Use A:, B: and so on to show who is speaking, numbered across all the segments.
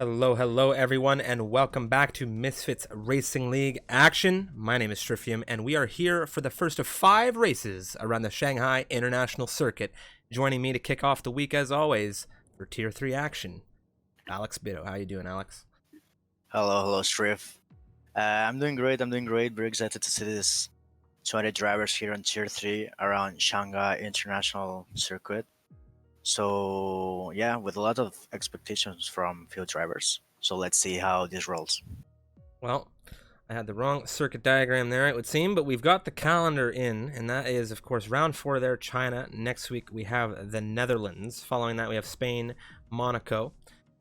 A: Hello everyone, and welcome back to Misfits Racing League action. My name is Strifium, and we are here for the first of 5 races around the Shanghai International Circuit. Joining me to kick off the week, as always, for Tier 3 action, Alex Bitto. How you doing, Alex?
B: Hello, Strif. I'm doing great. Very excited to see this 20 drivers here on Tier 3 around Shanghai International Circuit. So, yeah, with a lot of expectations from field drivers. So, let's see how this rolls.
A: Well, I had the wrong circuit diagram there, it would seem, but we've got the calendar in, and that is, of course, round 4 there, China. Next week we have the Netherlands. Following that, we have Spain, Monaco.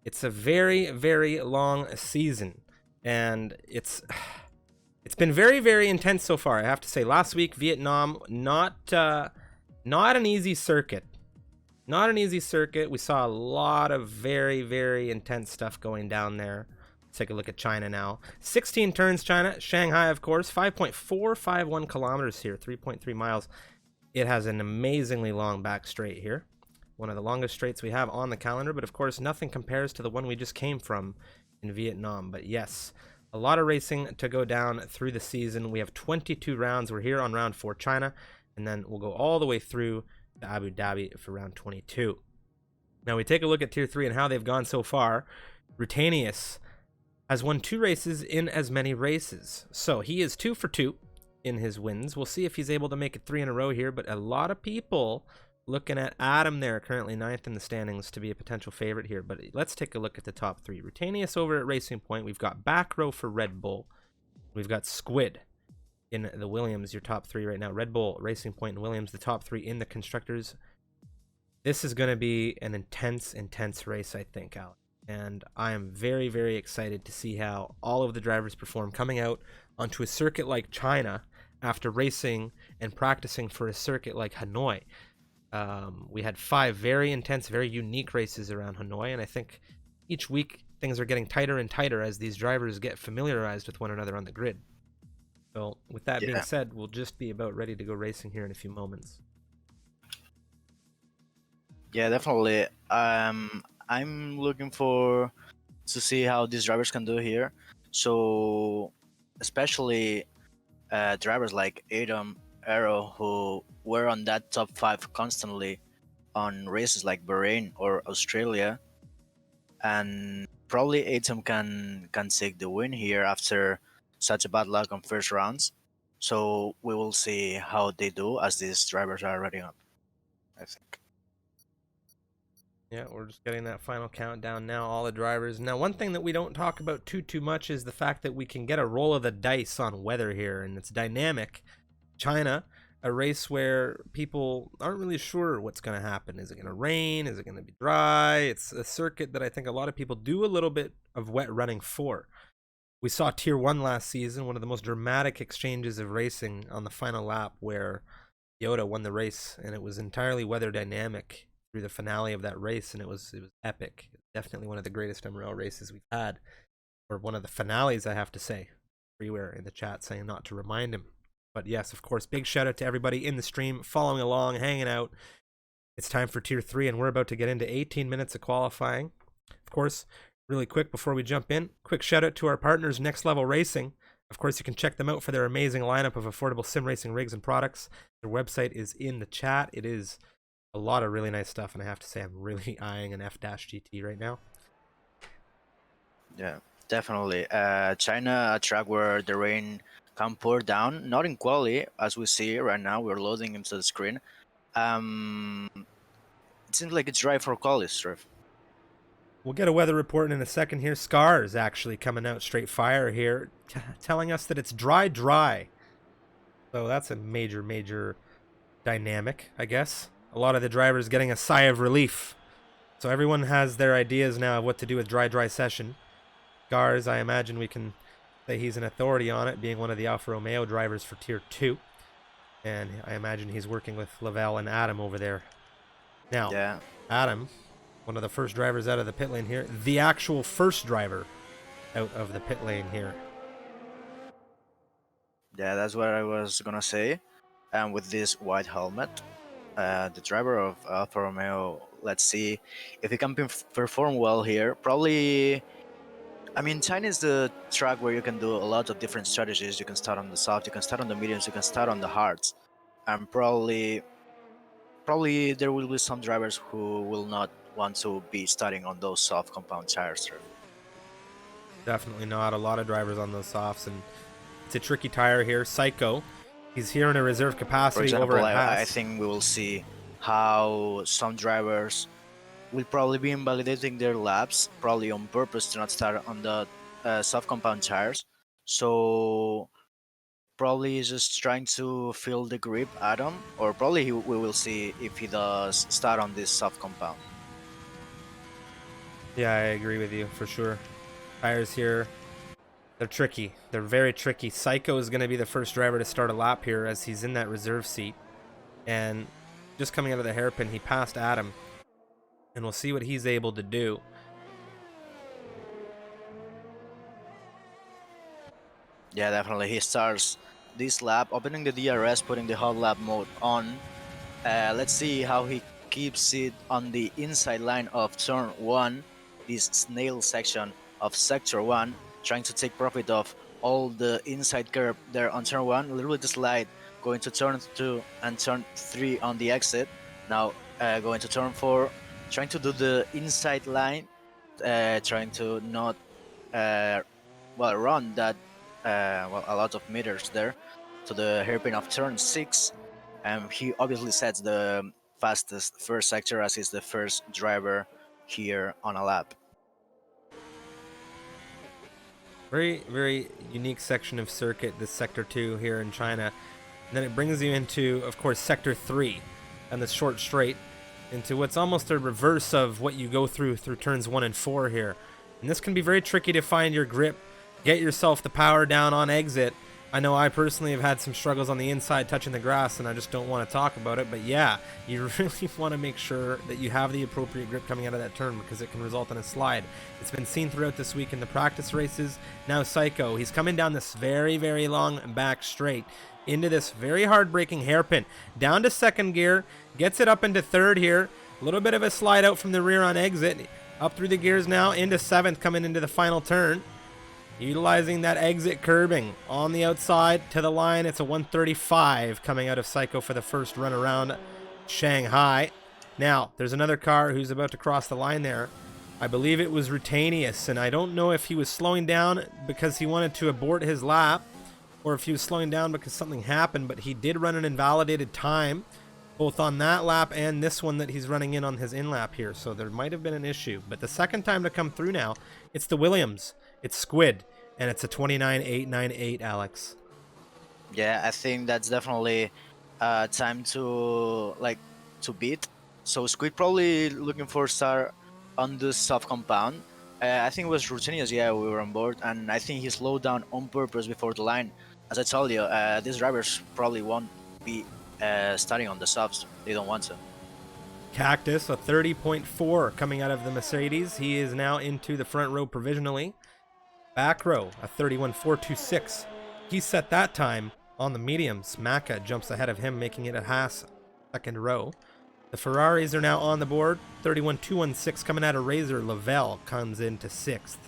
A: It's a very, very long season, and it's been very, very intense so far, I have to say. Last week, Vietnam, not an easy circuit. Not an easy circuit. We saw a lot of very, very intense stuff going down there. Let's take a look at China now. 16 turns, China. Shanghai, of course, 5.451 kilometers here, 3.3 miles. It has an amazingly long back straight here. One of the longest straights we have on the calendar, but of course, nothing compares to the one we just came from in Vietnam. But yes, a lot of racing to go down through the season. We have 22 rounds. We're here on round 4, China, and then we'll go all the way through to Abu Dhabi for round 22. Now we take a look at Tier 3 and how they've gone so far. Rutanius has won 2 races in as many races. So he is 2 for 2 in his wins. We'll see if he's able to make it 3 in a row here, but a lot of people looking at Adam there, currently 9th in the standings, to be a potential favorite here. But let's take a look at the top 3. Rutanius over at Racing Point. We've got Back Row for Red Bull. We've got Squid in the Williams, your top 3 right now. Red Bull, Racing Point, and Williams, the top 3 in the Constructors. This is going to be an intense race, I think, Alex. And I am very, very excited to see how all of the drivers perform coming out onto a circuit like China after racing and practicing for a circuit like Hanoi. We had 5 very intense, very unique races around Hanoi, and I think each week things are getting tighter and tighter as these drivers get familiarized with one another on the grid. So with that being said, we'll just be about ready to go racing here in a few moments.
B: Yeah, definitely. I'm looking to see how these drivers can do here. So, especially drivers like Adam, Arrow, who were on that top 5 constantly on races like Bahrain or Australia, and probably Atom can take the win here after such a bad luck on first rounds. So we will see how they do as these drivers are ready up, I think.
A: Yeah, we're just getting that final countdown now, all the drivers. Now, one thing that we don't talk about too much is the fact that we can get a roll of the dice on weather here, and it's dynamic. China, a race where people aren't really sure what's going to happen. Is it going to rain? Is it going to be dry? It's a circuit that I think a lot of people do a little bit of wet running for. We saw Tier 1 last season, one of the most dramatic exchanges of racing on the final lap, where Yoda won the race, and it was entirely weather dynamic through the finale of that race, and it was epic. Definitely one of the greatest MRL races we've had, or one of the finales, I have to say. Everywhere in the chat saying not to remind him. But yes, of course, big shout out to everybody in the stream, following along, hanging out. It's time for Tier 3, and we're about to get into 18 minutes of qualifying. Of course, really quick before we jump in, quick shout out to our partners, Next Level Racing. Of course, you can check them out for their amazing lineup of affordable sim racing rigs and products. Their website is in the chat. It is a lot of really nice stuff, and I have to say I'm really eyeing an F-GT right now.
B: Yeah, definitely. China, a track where the rain can pour down, not in quality as we see right now. We're loading into the screen. It seems like it's dry for quality, Striff.
A: We'll get a weather report in a second here. Scars actually coming out straight fire here, telling us that it's dry. So that's a major dynamic, I guess. A lot of the drivers getting a sigh of relief. So everyone has their ideas now of what to do with dry session. Scars, I imagine we can say he's an authority on it, being one of the Alfa Romeo drivers for Tier 2. And I imagine he's working with Lavelle and Adam over there. Now, yeah. Adam, one of the first drivers out of the pit lane here. The actual first driver out of the pit lane here.
B: Yeah, that's what I was gonna say. And with this white helmet, the driver of Alfa Romeo, let's see if he can perform well here. Probably I mean, China is the track where you can do a lot of different strategies. You can start on the soft, you can start on the mediums, you can start on the hards, and probably there will be some drivers who will not want to be starting on those soft compound tires.
A: Definitely not. A lot of drivers on those softs, and it's a tricky tire here. Psycho, he's here in a reserve
B: For
A: capacity over
B: example,
A: at
B: I
A: Haas.
B: think we will see how some drivers will probably be invalidating their laps, probably on purpose to not start on the soft compound tires. So probably he's just trying to feel the grip atom, or probably we will see if he does start on this soft compound.
A: Yeah, I agree with you for sure. Tires here, they're tricky. They're very tricky. Psycho is going to be the first driver to start a lap here as he's in that reserve seat. And just coming out of the hairpin, he passed Adam. And we'll see what he's able to do.
B: Yeah, definitely. He starts this lap, opening the DRS, putting the hot lap mode on. Let's see how he keeps it on the inside line of turn 1, this snail section of sector 1, trying to take profit of all the inside curb there on turn 1, a little bit slide, going to turn 2 and turn 3 on the exit. Now going to turn 4, trying to do the inside line, trying to not run that a lot of meters there to the hairpin of turn 6. He obviously sets the fastest first sector as he's the first driver here on a lap.
A: Very, very unique section of circuit, this Sector 2 here in China. And then it brings you into, of course, Sector 3 and the short straight into what's almost a reverse of what you go through turns 1 and 4 here. And this can be very tricky to find your grip, get yourself the power down on exit. I know I personally have had some struggles on the inside touching the grass, and I just don't want to talk about it. But yeah, you really want to make sure that you have the appropriate grip coming out of that turn because it can result in a slide. It's been seen throughout this week in the practice races. Now Psycho, he's coming down this very, very long back straight into this very hard braking hairpin. Down to second gear, gets it up into third here. A little bit of a slide out from the rear on exit. Up through the gears now into seventh coming into the final turn. Utilizing that exit curbing on the outside to the line. It's a 135 coming out of Psycho for the first run around Shanghai. Now, there's another car who's about to cross the line there. I believe it was Rutanius, and I don't know if he was slowing down because he wanted to abort his lap or if he was slowing down because something happened, but he did run an invalidated time both on that lap and this one that he's running in on his in lap here, so there might have been an issue. But the second time to come through now, it's the Williams. It's Squid, and it's a 29.898, Alex.
B: Yeah, I think that's definitely time to beat. So Squid probably looking for start on the soft compound. I think it was Routinius, yeah, we were on board, and I think he slowed down on purpose before the line. As I told you, these drivers probably won't be starting on the softs. They don't want to.
A: Cactus, a 30.4 coming out of the Mercedes. He is now into the front row provisionally. Back row, a 31.426. He set that time on the mediums. Maka jumps ahead of him, making it a Haas second row. The Ferraris are now on the board. 31.216 coming out of Razor. Lavelle comes into sixth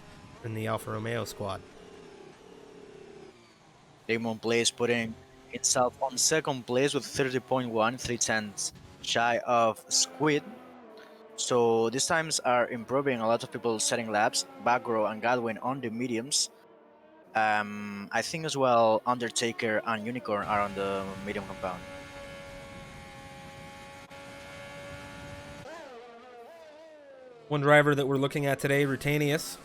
A: in the Alfa Romeo squad.
B: Damon Place putting himself on second place with 30.1, 3/10 shy of Squid. So these times are improving. A lot of people setting laps. Backrow and Godwin on the mediums. I think as well Undertaker and Unicorn are on the medium compound.
A: One driver that we're looking at today, Rutanius,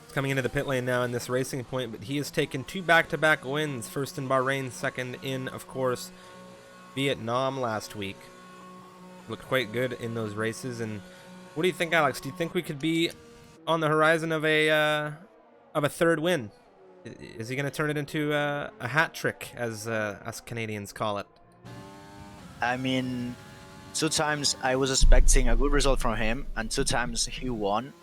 A: is coming into the pit lane now in this racing point, but he has taken two back-to-back wins. First in Bahrain, second in, of course, Vietnam last week. Looked quite good in those races. And what do you think, Alex? Do you think we could be on the horizon of a third win? Is he going to turn it into a hat trick, as us Canadians call it?
B: I mean, 2 times I was expecting a good result from him, and 2 times he won,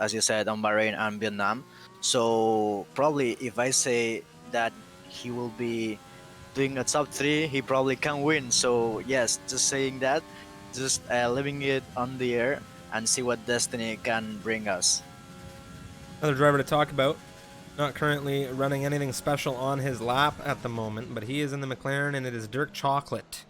B: as you said, on Bahrain and Vietnam. So probably if I say that he will be doing a top 3, he probably can win. So yes, just saying that, just leaving it on the air and see what destiny can bring us.
A: Another driver to talk about. Not currently running anything special on his lap at the moment, but he is in the McLaren, and it is Dirk Chocolate.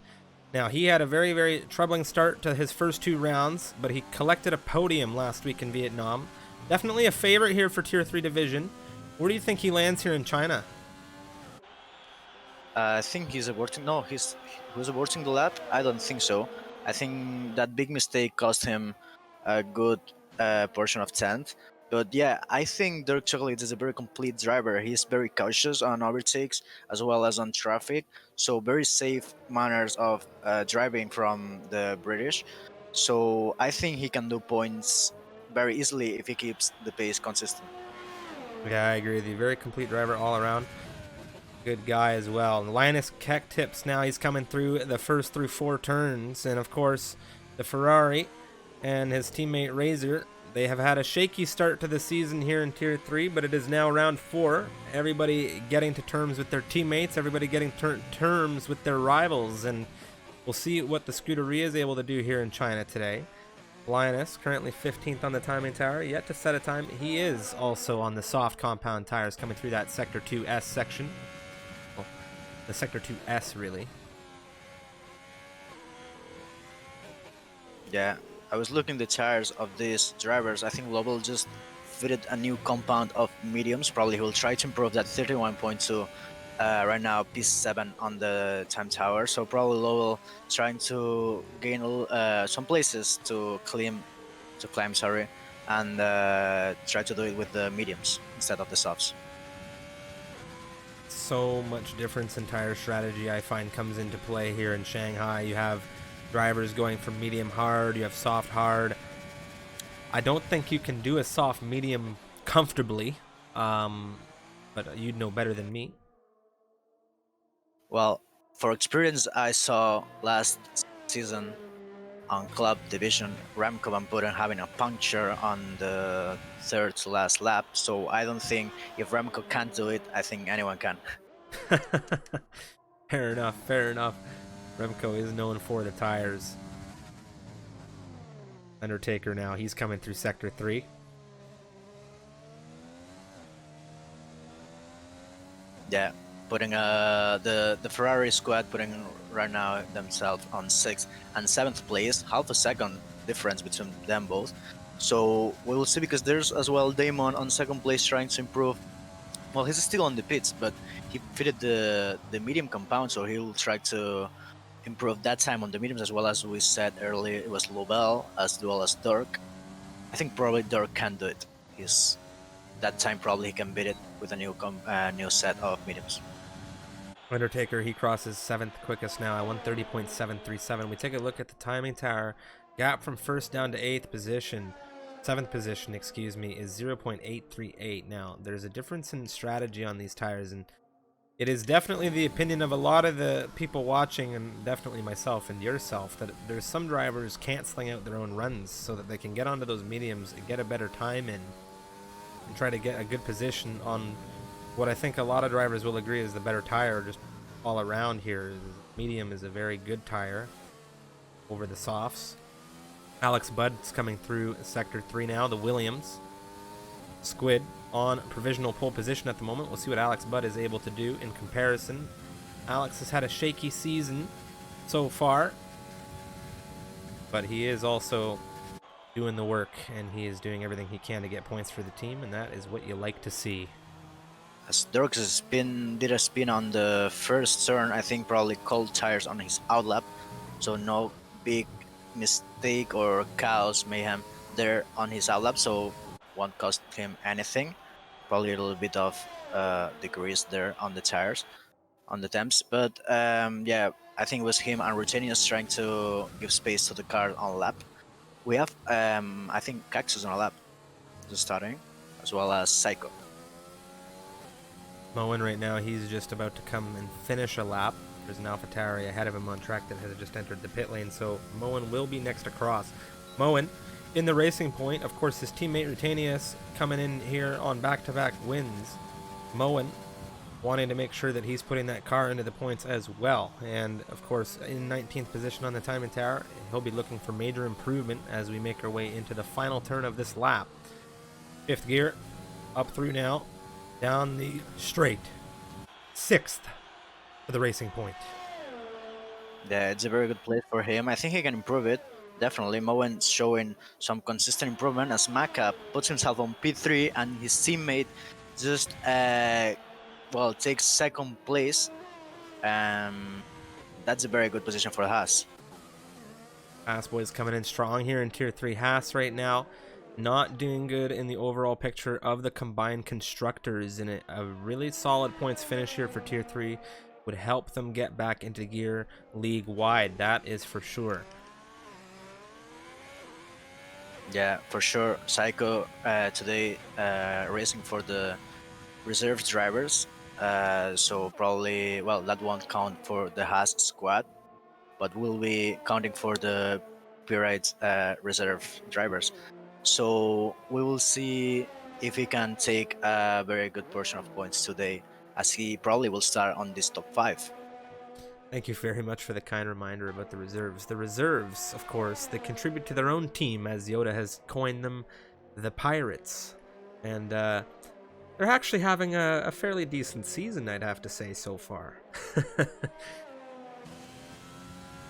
A: Now, he had a very, very troubling start to his first 2 rounds, but he collected a podium last week in Vietnam. Definitely a favorite here for Tier 3 division. Where do you think he lands here in China?
B: I think he's aborting. No, who's aborting the lap? I don't think so. I think that big mistake cost him a good portion of 10th. But yeah, I think Dirk Chocolate is a very complete driver. He's very cautious on overtakes as well as on traffic. So very safe manners of driving from the British. So I think he can do points very easily if he keeps the pace consistent.
A: Yeah, I agree with you. Very complete driver all around. Good guy as well. Linus Keck tips now. He's coming through the first through 4 turns. And of course, the Ferrari and his teammate Razor, they have had a shaky start to the season here in Tier 3, but it is now round 4. Everybody getting to terms with their teammates, everybody getting terms with their rivals, and we'll see what the Scuderia is able to do here in China today. Linus, currently 15th on the timing tower, yet to set a time. He is also on the soft compound tires coming through that Sector 2S section. Well, the Sector 2S, really.
B: Yeah, I was looking the tires of these drivers. I think Lovell just fitted a new compound of mediums. Probably he will try to improve that 31.2. Right now, P7 on the time tower. So probably Lovell trying to gain some places to climb, sorry, and try to do it with the mediums instead of the softs.
A: So much difference in tire strategy I find comes into play here in Shanghai. You have drivers going from medium hard, you have soft hard. I don't think you can do a soft medium comfortably, but you'd know better than me.
B: Well, for experience, I saw last season on club division, Remco Van Buren having a puncture on the third to last lap. So I don't think if Remco can't do it, I think anyone can.
A: Fair enough, fair enough. Remco is known for the tires. Undertaker now, he's coming through Sector 3.
B: Yeah, putting the Ferrari squad putting right now themselves on 6th and 7th place, half a second difference between them both. So we will see, because there's as well Damon on 2nd place trying to improve. Well, he's still on the pits, but he fitted the medium compound, so he'll try to improve that time on the mediums, as well as we said earlier, it was Lovell as well as Dirk. I think probably Dirk can do it. He's that time probably he can beat it with a new set of mediums.
A: Undertaker, he crosses 7th quickest now at 130.737. We take a look at the timing tower. Gap from 1st down to 8th position. 7th position, excuse me, is 0.838. Now, there's a difference in strategy on these tires, and it is definitely the opinion of a lot of the people watching, and definitely myself and yourself, that there's some drivers canceling out their own runs so that they can get onto those mediums and get a better time in and try to get a good position on what I think a lot of drivers will agree is the better tire just all around here. Medium is a very good tire over the softs. Alex Budd's coming through Sector 3 now, the Williams. Squid on provisional pole position at the moment. We'll see what Alex Budd is able to do in comparison. Alex has had a shaky season so far, but he is also doing the work, and he is doing everything he can to get points for the team, and that is what you like to see.
B: As Dirk did a spin on the first turn, I think probably cold tires on his outlap, so no big mistake or chaos mayhem there on his outlap, so won't cost him anything. Probably a little bit of degrees there on the tires, on the temps, but yeah, I think it was him and Rutenius trying to give space to the car on lap. We have I think Cactus on a lap just starting, as well as Psycho.
A: Moen right now, he's just about to come and finish a lap. There's an AlphaTauri ahead of him on track that has just entered the pit lane, so Moen will be next across. Moen in the racing point, of course, his teammate Rutenius coming in here on back-to-back wins. Moen wanting to make sure that he's putting that car into the points as well, and of course in 19th position on the timing tower. He'll be looking for major improvement as we make our way into the final turn of this lap. 5th gear, Up through now, down the straight. 6th for the Racing Point.
B: Yeah, it's a very good place for him. I think he can improve it. Definitely. Moen's showing some consistent improvement as Maka puts himself on P3 and his teammate just takes second place. That's a very good position for Haas.
A: Haas boys coming in strong here in Tier 3. Haas right now not doing good in the overall picture of the combined constructors, and a really solid points finish here for Tier 3 would help them get back into gear league-wide. That is for sure.
B: Yeah, for sure. Psycho today racing for the reserve drivers. So probably, well, that won't count for the Haas squad, but we'll be counting for the Pyrite reserve drivers. So we will see if he can take a very good portion of points today, as he probably will start on this top 5.
A: Thank you very much for the kind reminder about the reserves. The reserves, of course, they contribute to their own team, as Yoda has coined them, the Pirates. And they're actually having a fairly decent season, I'd have to say, so far.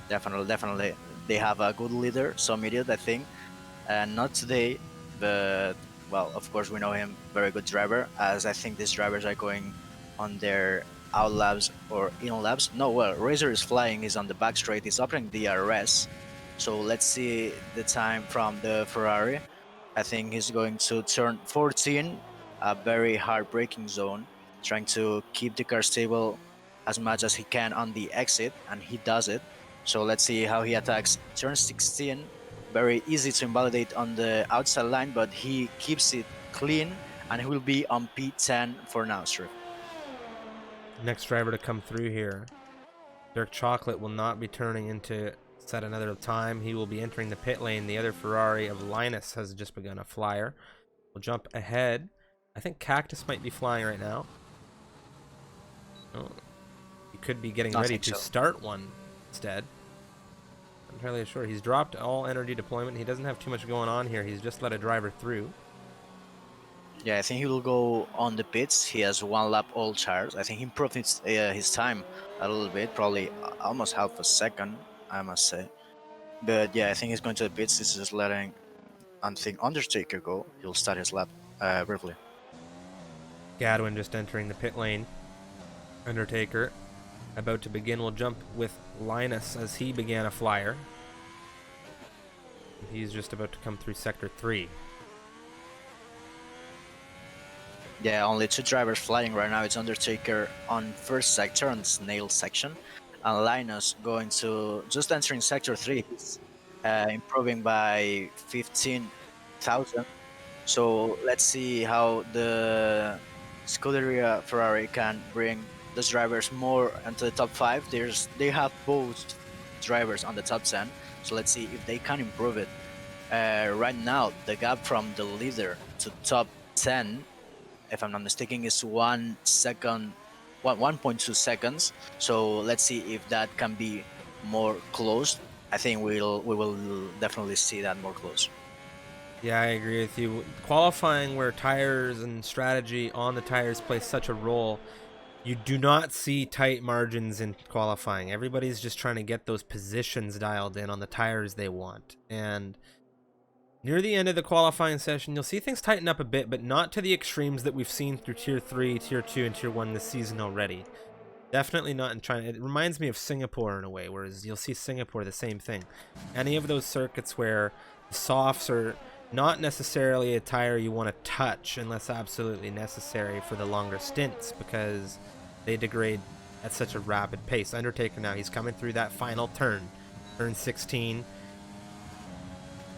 B: Definitely. They have a good leader, some idiot, I think. And not today, but, well, of course, we know him, very good driver, as I think these drivers are going on their out laps or in laps. No, well, Razor is flying, he's on the back straight, he's opening the DRS. So let's see the time from the Ferrari. I think he's going to turn 14, a very hard braking zone, trying to keep the car stable as much as he can on the exit, and he does it. So let's see how he attacks turn 16. Very easy to invalidate on the outside line, but he keeps it clean, and he will be on P10 for now, sir.
A: Next driver to come through here. Dirk Chocolate will not be turning into set another time. He will be entering the pit lane. The other Ferrari of Linus has just begun a flyer. We'll jump ahead. I think Cactus might be flying right now. Oh, he could be getting ready to start one instead. I'm entirely sure. He's dropped all energy deployment. He doesn't have too much going on here. He's just let a driver through.
B: Yeah, I think he will go on the pits. He has one lap all charged. I think he improved his time a little bit, probably almost half a second, I must say. But yeah, I think he's going to the pits. He's just letting, I think, Undertaker go. He'll start his lap briefly.
A: Gadwin just entering the pit lane. Undertaker about to begin. We'll jump with Linus as he began a flyer. He's just about to come through Sector 3.
B: Yeah, only 2 drivers flying right now. It's Undertaker on first sector, on the snail section, and Linus going to just entering Sector 3. He's improving by 15,000. So let's see how the Scuderia Ferrari can bring those drivers more into the top 5. They have both drivers on the top 10. So let's see if they can improve it. Right now, the gap from the leader to top 10, if I'm not mistaken, is 1 second, 1.2 seconds. So let's see if that can be more close. I think we will definitely see that more close.
A: Yeah, I agree with you. Qualifying, where tires and strategy on the tires play such a role, you do not see tight margins in qualifying. Everybody's just trying to get those positions dialed in on the tires they want. And near the end of the qualifying session, you'll see things tighten up a bit, but not to the extremes that we've seen through Tier 3, Tier 2, and Tier 1 this season already. Definitely not in China. It reminds me of Singapore in a way, whereas you'll see Singapore the same thing. Any of those circuits where the softs are not necessarily a tire you want to touch unless absolutely necessary for the longer stints, because they degrade at such a rapid pace. Undertaker now, he's coming through that final turn. Turn 16.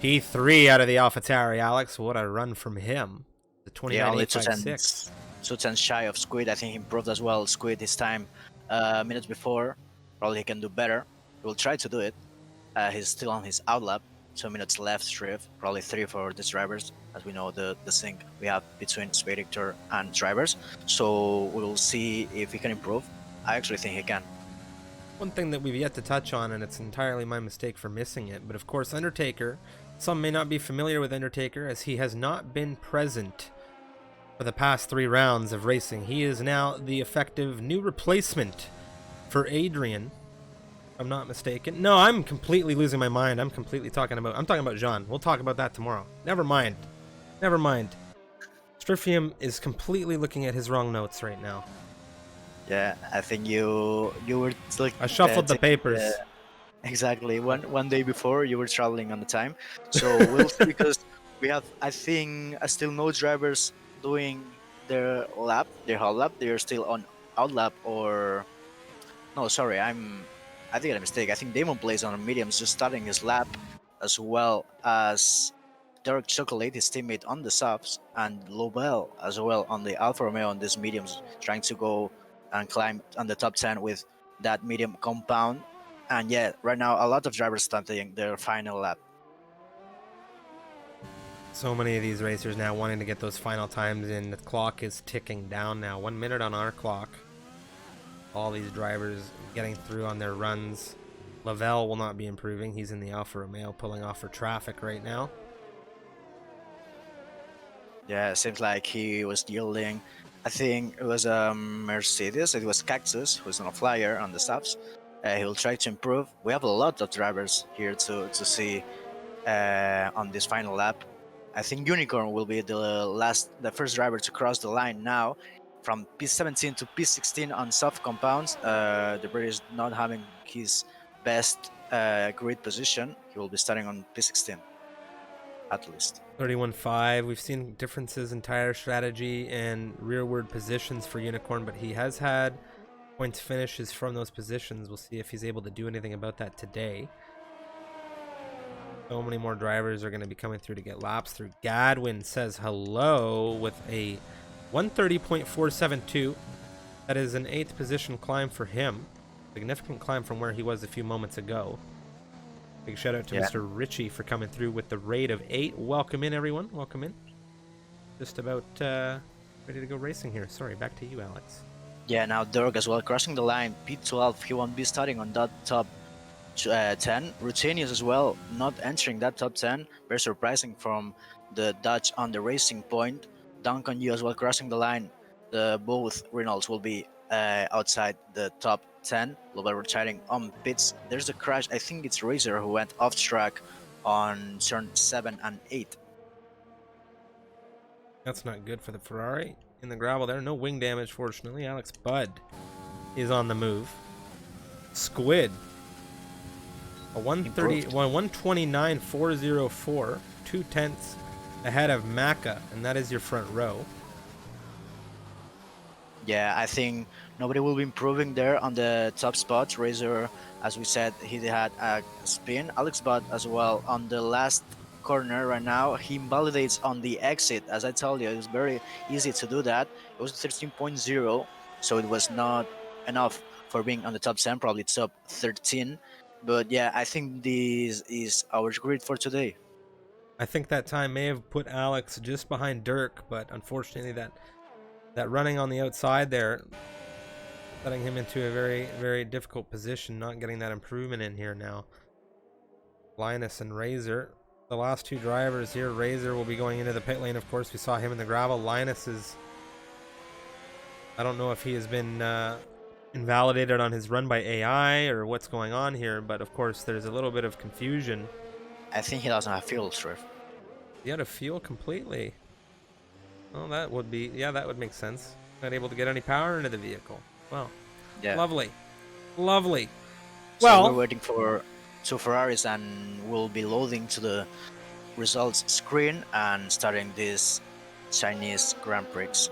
A: P3 out of the AlphaTauri, Alex. What a run from him. The 29.856.
B: 2 tenths shy of Squid. I think he improved as well. Squid his time minutes before. Probably he can do better. He will try to do it. He's still on his outlap. 2 minutes left drift. Probably 3 for these drivers. As we know, the sync we have between Spectator and drivers. So we will see if he can improve. I actually think he can.
A: One thing that we've yet to touch on, and it's entirely my mistake for missing it, but of course Undertaker, some may not be familiar with Undertaker as he has not been present for the past 3 rounds of racing. He is now the effective new replacement for Adrian, if I'm not mistaken. No, I'm completely losing my mind. I'm talking about Jean. We'll talk about that tomorrow. Never mind. Stryfium is completely looking at his wrong notes right now.
B: Yeah, I think you were like
A: I shuffled the papers.
B: exactly one day before you were traveling on the time. So we'll see because we have I think still no drivers doing their whole lap. They're still on out lap or no, sorry, I did a mistake. I think Damon plays on mediums, just starting his lap, as well as Derek Chocolate, his teammate on the softs, and Lobel as well on the Alfa Romeo on these mediums, trying to go and climb on the top 10 with that medium compound. And yeah, right now a lot of drivers starting their final lap.
A: So many of these racers now wanting to get those final times in. The clock is ticking down now. 1 minute on our clock. All these drivers getting through on their runs. Lavelle will not be improving. He's in the Alfa Romeo pulling off for traffic right now.
B: Yeah, it seems like he was yielding. I think it was Mercedes. It was Cactus who's on a flyer on the stops. He will try to improve. We have a lot of drivers here to see on this final lap. I think Unicorn will be the first driver to cross the line now, from P17 to P16 on soft compounds. The British not having his best grid position. He will be starting on P16 at least.
A: 31.5. We've seen differences in tire strategy and rearward positions for Unicorn, but he has had points finishes from those positions. We'll see if he's able to do anything about that today. So many more drivers are going to be coming through to get laps through. Gadwin says hello with a 130.472. That is an 8th position climb for him. Significant climb from where he was a few moments ago. Big shout out to Mr. Ritchie for coming through with the rate of 8. Welcome in, everyone. Welcome in. Just about ready to go racing here. Sorry, back to you, Alex.
B: Yeah, now Dirk as well crossing the line. P12, he won't be starting on that top 10. Rutenius as well, not entering that top 10. Very surprising from the Dutch on the racing point. Duncan Yu as well crossing the line. Both Reynolds will be outside the top 10. Lobel retiring on pits. There's a crash. I think it's Razor who went off track on turn 7 and 8.
A: That's not good for the Ferrari. In the gravel there, no wing damage, fortunately. Alex Budd is on the move. Squid. A 129.404. 2/10 ahead of Maka, and that is your front row.
B: Yeah, I think nobody will be improving there on the top spots. Razor, as we said, he had a spin. Alex Budd as well on the last corner right now. He invalidates on the exit. As I told you, it was very easy to do that. It was 13.0, so it was not enough for being on the top 10, probably top 13. But yeah, I think this is our grid for today.
A: I think that time may have put Alex just behind Dirk, but unfortunately that running on the outside there, setting him into a very, very difficult position, not getting that improvement in here now. Linus and Razor, the last 2 drivers here. Razor will be going into the pit lane, of course. We saw him in the gravel. Linus is, I don't know if he has been invalidated on his run by AI or what's going on here, but of course there's a little bit of confusion.
B: I think he doesn't have fuel, Striff.
A: He had a fuel completely. Well, that would be, yeah, that would make sense. Not able to get any power into the vehicle. Well,
B: yeah.
A: Lovely. Lovely.
B: So
A: well,
B: we're waiting for 2 Ferraris and we'll be loading to the results screen and starting this Chinese Grand Prix.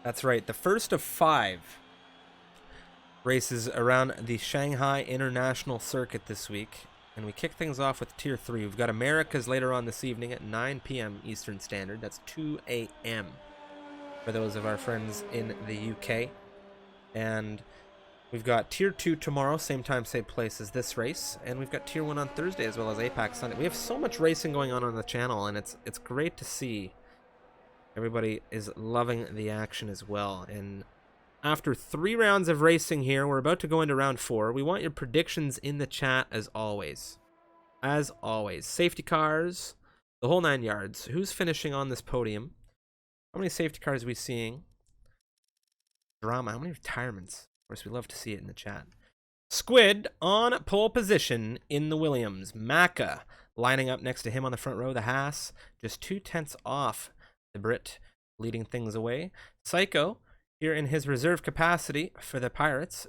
A: That's right. The first of 5 races around the Shanghai International Circuit this week. And we kick things off with Tier 3. We've got Americas later on this evening at 9 p.m. Eastern Standard. That's 2 a.m. for those of our friends in the UK. And we've got Tier 2 tomorrow, same time, same place as this race. And we've got Tier 1 on Thursday as well as APAC Sunday. We have so much racing going on the channel, and it's great to see. Everybody is loving the action as well. And after 3 rounds of racing here, we're about to go into round 4. We want your predictions in the chat as always. As always. Safety cars, the whole 9 yards. Who's finishing on this podium? How many safety cars are we seeing? Drama. How many retirements? Of course, we love to see it in the chat. Squid on pole position in the Williams. Maka lining up next to him on the front row. The Haas just 2/10 off the Brit, leading things away. Psycho here in his reserve capacity for the Pirates,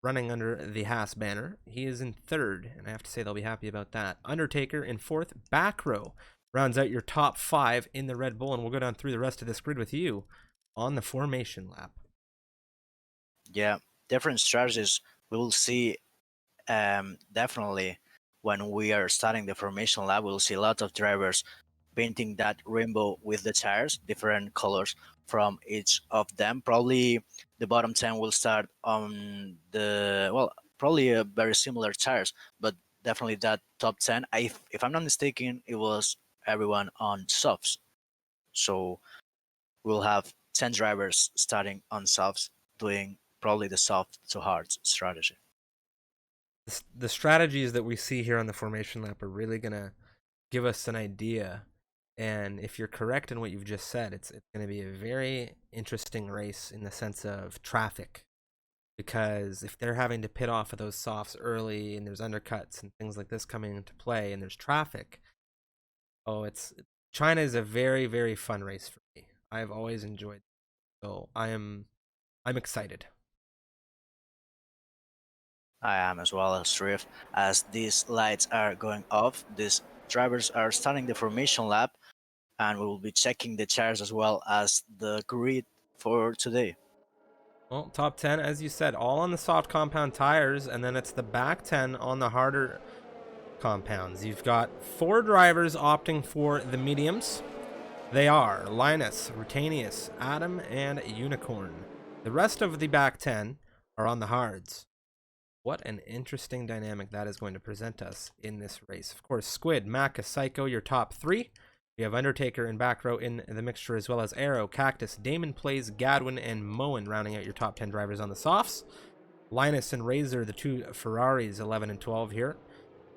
A: running under the Haas banner. He is in third, and I have to say they'll be happy about that. Undertaker in fourth. Back row rounds out your top 5 in the Red Bull, and we'll go down through the rest of this grid with you on the formation lap.
B: Yeah, different strategies we will see definitely when we are starting the formation lab. We'll see a lot of drivers painting that rainbow with the tires, different colors from each of them. Probably the bottom 10 will start on the, well, probably a very similar tires, but definitely that top 10. If I'm not mistaken, it was everyone on softs. So we'll have 10 drivers starting on softs doing probably the soft to hard strategy.
A: The strategies that we see here on the formation lap are really going to give us an idea. And if you're correct in what you've just said, it's going to be a very interesting race in the sense of traffic. Because if they're having to pit off of those softs early and there's undercuts and things like this coming into play and there's traffic, China is a very, very fun race for me. I've always enjoyed it. So I'm excited.
B: I am as well as Riff. As these lights are going off, these drivers are starting the formation lap, and we will be checking the chairs as well as the grid for today.
A: Well, top 10, as you said, all on the soft compound tires, and then it's the back 10 on the harder compounds. You've got 4 drivers opting for the mediums. They are Linus, Rutanius, Adam, and Unicorn. The rest of the back 10 are on the hards. What an interesting dynamic that is going to present us in this race. Of course, Squid, Maka, Psycho, your top 3. We have Undertaker and back row in the mixture, as well as Arrow, Cactus, Damon Plays, Gadwin, and Moen rounding out your top 10 drivers on the softs. Linus and Razor, the 2 Ferraris, 11 and 12 here.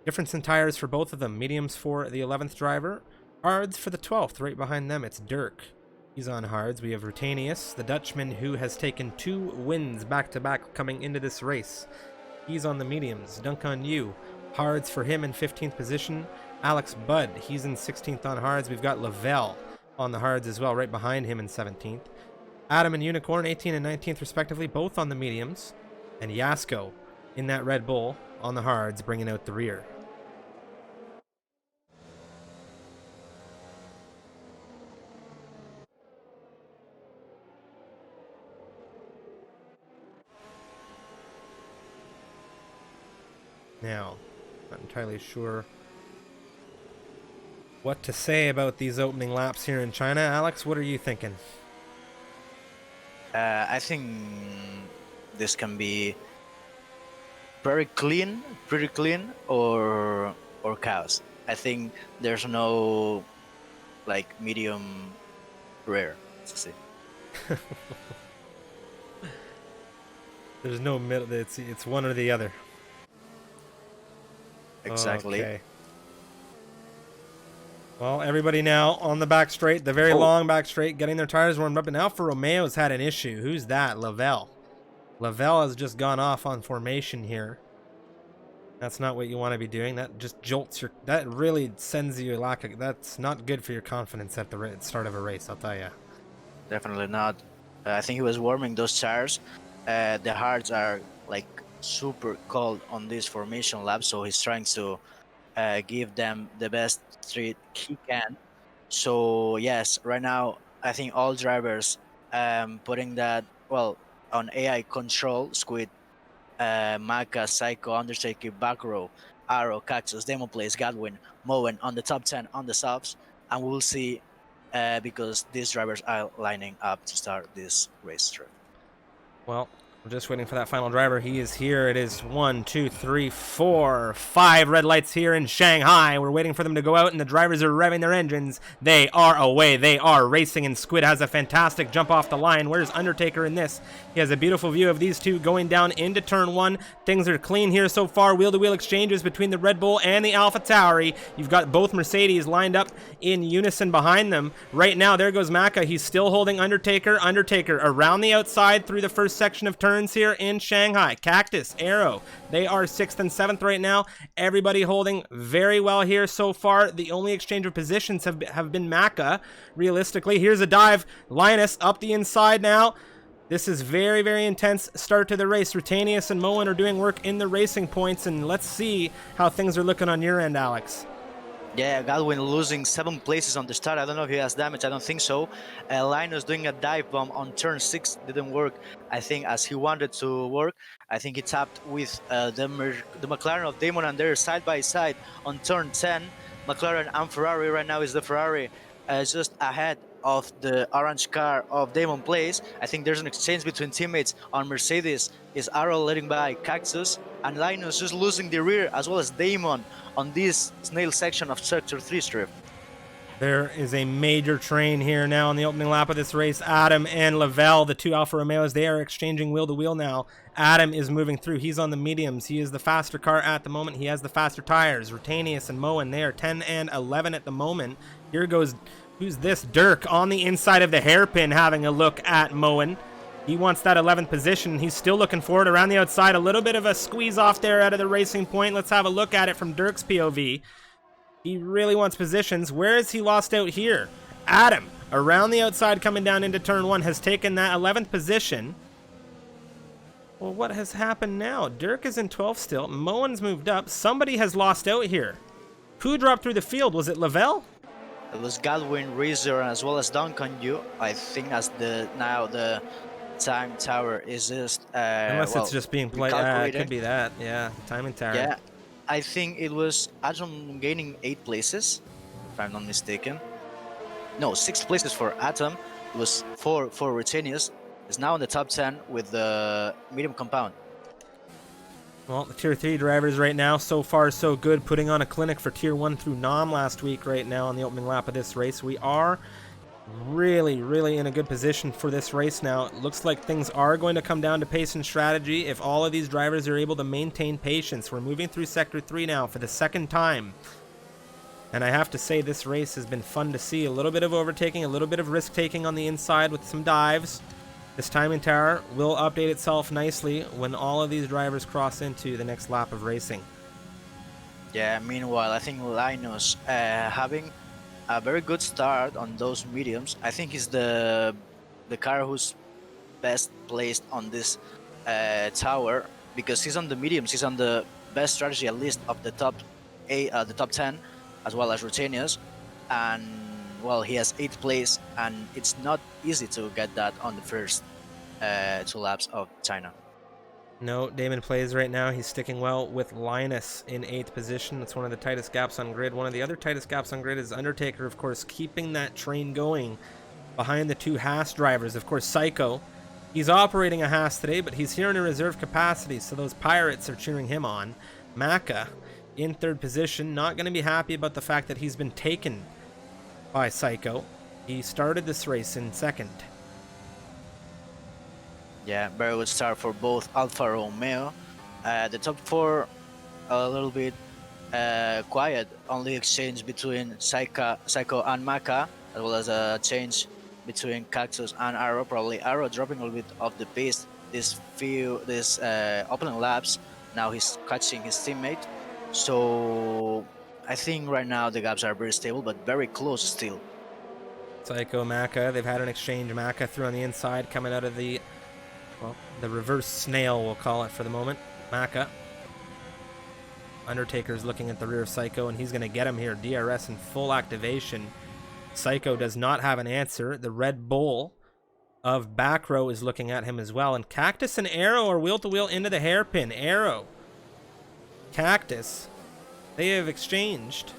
A: Difference in tires for both of them. Mediums for the 11th driver. Hards for the 12th. Right behind them, it's Dirk. He's on hards. We have Rutanius, the Dutchman who has taken 2 wins back-to-back coming into this race. He's on the mediums. Dunk on you. Hards for him in 15th position. Alex Budd, he's in 16th on hards. We've got Lavelle on the hards as well, right behind him in 17th. Adam and Unicorn, 18th and 19th respectively, both on the mediums. And Yasko in that Red Bull on the hards, bringing out the rear. Now, not entirely sure what to say about these opening laps here in China. Alex, what are you thinking?
B: I think this can be pretty clean, or chaos. I think there's no like medium rare to see.
A: There's no middle. It's one or the other.
B: Exactly.
A: Okay. Well, everybody now on the back straight, the very long back straight, getting their tires warmed up. And Alfa Romeo's had an issue. Who's that? Lavelle. Lavelle has just gone off on formation here. That's not what you want to be doing. That just jolts your... That really sends you a lack of... That's not good for your confidence at the start of a race, I'll tell you.
B: Definitely not. I think he was warming those tires. The hards are like super cold on this formation lap, so he's trying to give them the best street he can. So yes, right now I think all drivers putting that, well, on AI control. Squid, Maka, Psycho, Undertaker, back row, Arrow, Cactus, Demon Plays, Godwin, Moen on the top 10 on the softs, and we'll see because these drivers are lining up to start this race trip.
A: Well, We're just waiting for that final driver. He is here. It is 1, 2, 3, 4, 5 red lights here in Shanghai. We're waiting for them to go out, and the drivers are revving their engines. They are away. They are racing, and Squid has a fantastic jump off the line. Where's Undertaker in this? He has a beautiful view of these two going down into turn 1. Things are clean here so far. Wheel-to-wheel exchanges between the Red Bull and the Alpha Tauri. You've got both Mercedes lined up in unison behind them. Right now, there goes Maka. He's still holding Undertaker. Undertaker around the outside through the first section of turns here in Shanghai. Cactus, Arrow, they are 6th and 7th right now. Everybody holding very well here so far. The only exchange of positions have been Maka. Realistically, here's a dive. Linus up the inside now. This is very, very intense start to the race. Rutanius and Moen are doing work in the racing points, and let's see how things are looking on your end, Alex.
B: Yeah, Godwin losing 7 places on the start. I don't know if he has damage. I don't think so. Linus doing a dive bomb on turn 6 didn't work, I think, as he wanted to work. I think he tapped with the McLaren of Damon, and they're side by side on turn 10. McLaren and Ferrari right now is the Ferrari just ahead of the orange car of Damon Place. I think there's an exchange between teammates on Mercedes. Is Arrow letting by Cactus, and Linus just losing the rear, as well as Damon on this snail section of Sector 3 strip.
A: There is a major train here now on the opening lap of this race. Adam and Lavelle, the two Alfa Romeos, they are exchanging wheel-to-wheel now. Adam is moving through. He's on the mediums. He is the faster car at the moment. He has the faster tires. Rutanius and Moen, they are 10 and 11 at the moment. Here goes, who's this? Dirk on the inside of the hairpin having a look at Moen. He wants that 11th position. He's still looking forward around the outside. A little bit of a squeeze off there out of the racing point. Let's have a look at it from Dirk's POV. He really wants positions. Where is he lost out here? Adam, around the outside coming down into turn 1, has taken that 11th position. Well, what has happened now? Dirk is in 12th still. Moen's moved up. Somebody has lost out here. Who dropped through the field? Was it Lavelle?
B: It was Godwin, Reezer, as well as Duncan Yu. I think as the time tower is just
A: unless it's just being played. It could be that. Yeah, timing tower.
B: Yeah, I think it was Atom gaining 8 places, if I'm not mistaken. No, 6 places for Atom. It was 4 for Rutanius. Is now in the top 10 with the medium compound.
A: Well, the Tier 3 drivers right now, so far so good, putting on a clinic for Tier 1 through Nam last week right now on the opening lap of this race. We are really, really in a good position for this race now. It looks like things are going to come down to pace and strategy if all of these drivers are able to maintain patience. We're moving through Sector 3 now for the 2nd time. And I have to say, this race has been fun to see. A little bit of overtaking, a little bit of risk-taking on the inside with some dives. This timing tower will update itself nicely when all of these drivers cross into the next lap of racing.
B: Yeah, meanwhile, I think Linus having a very good start on those mediums. I think he's the car who's best placed on this tower, because he's on the mediums. He's on the best strategy, at least, of the top 10, as well as Rutanius. And well, he has 8th place, and it's not easy to get that on the first 2 laps of China.
A: No, Damon plays right now. He's sticking well with Linus in 8th position. That's one of the tightest gaps on grid. One of the other tightest gaps on grid is Undertaker, of course, keeping that train going behind the 2 Haas drivers. Of course, Psycho, he's operating a Haas today, but he's here in a reserve capacity, so those Pirates are cheering him on. Maka in 3rd position, not going to be happy about the fact that he's been taken by Psycho. He started this race in 2nd.
B: Yeah, very good start for both Alfa Romeo. The top 4 a little bit quiet. Only exchange between Psycho and Maka, as well as a change between Cactus and Arrow. Probably Arrow dropping a little bit off the pace this opening laps. Now he's catching his teammate. So I think right now the gaps are very stable, but very close still.
A: Psycho, Maka, they've had an exchange. Maka through on the inside, coming out of the, well, the reverse snail, we'll call it for the moment. Maka. Undertaker's looking at the rear of Psycho, and he's going to get him here. DRS in full activation. Psycho does not have an answer. The Red Bull of back row is looking at him as well. And Cactus and Arrow are wheel-to-wheel into the hairpin. Arrow, Cactus, they have exchanged.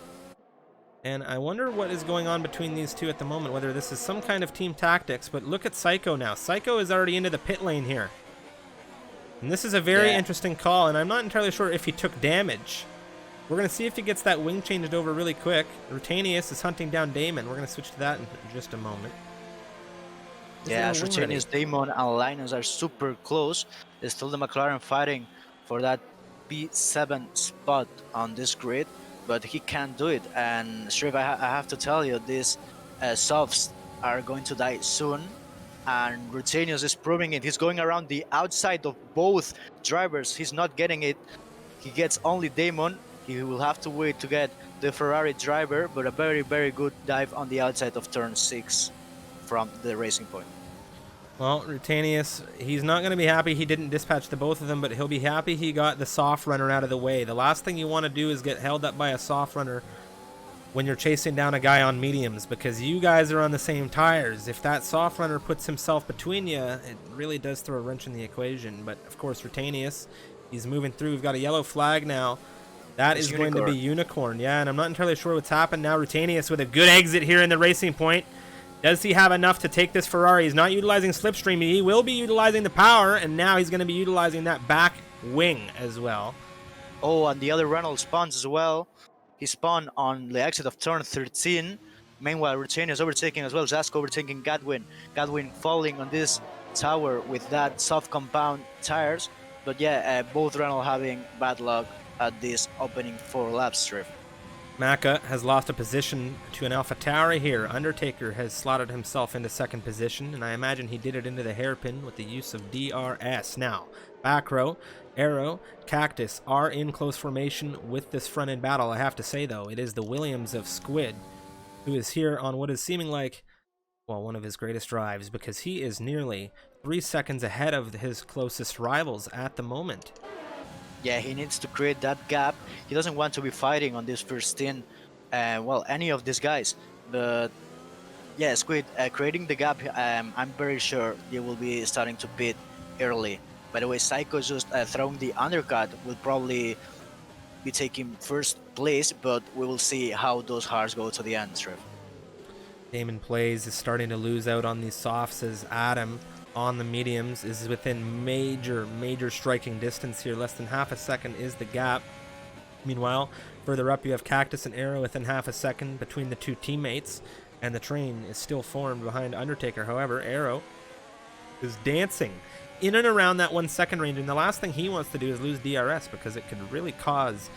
A: And I wonder what is going on between these two at the moment, whether this is some kind of team tactics. But look at Psycho now. Psycho is already into the pit lane here. And this is a very
B: Yeah.
A: interesting call, and I'm not entirely sure if he took damage. We're going to see if he gets that wing changed over really quick. Rutanius is hunting down Damon. We're going to switch to that in just a moment. Is there
B: Yeah,
A: a
B: as
A: wing ready?
B: Rutenius, Damon, and Linus are super close. It's still the McLaren fighting for that P7 spot on this grid, but he can't do it. And Shriv, I have to tell you, these softs are going to die soon. And Rutenius is proving it. He's going around the outside of both drivers. He's not getting it. He gets only Damon. He will have to wait to get the Ferrari driver, but a very, very good dive on the outside of turn 6 from the racing point.
A: Well, Rutanius, he's not going to be happy he didn't dispatch the both of them, but he'll be happy he got the soft runner out of the way. The last thing you want to do is get held up by a soft runner when you're chasing down a guy on mediums, because you guys are on the same tires. If that soft runner puts himself between you, it really does throw a wrench in the equation. But, of course, Rutanius, he's moving through. We've got a yellow flag now. That is going to be Unicorn. Yeah, and I'm not entirely sure what's happened now. Rutanius with a good exit here in the racing point. Does he have enough to take this Ferrari? He's not utilizing slipstream. He will be utilizing the power, and now he's going to be utilizing that back wing as well.
B: Oh, and the other Reynolds spawns as well. He spawned on the exit of turn 13. Meanwhile, Rutanius is overtaking as well. Zasko overtaking Gadwin. Gadwin falling on this tower with that soft compound tires. But yeah, both Reynolds having bad luck at this opening 4 lap strip.
A: Maka has lost a position to an AlphaTauri here. Undertaker has slotted himself into second position, and I imagine he did it into the hairpin with the use of DRS. Now, back row, Arrow, Cactus are in close formation with this front-end battle. I have to say, though, it is the Williams of Squid who is here on what is seeming like, well, one of his greatest drives, because he is nearly 3 seconds ahead of his closest rivals at the moment.
B: Yeah, he needs to create that gap. He doesn't want to be fighting on this first stint, well, any of these guys. But yeah, Squid, creating the gap, I'm very sure they will be starting to pit early. By the way, Psycho just throwing the undercut will probably be taking first place, but we will see how those hars go to the end, Trev.
A: Damon Plays is starting to lose out on these softs as Adam on the mediums is within major striking distance here. Less than half a second is the gap. Meanwhile, further up you have Cactus and Arrow within half a second between the two teammates, and the train is still formed behind Undertaker. However, Arrow is dancing in and around that 1 second range, and the last thing he wants to do is lose DRS, because it could really cause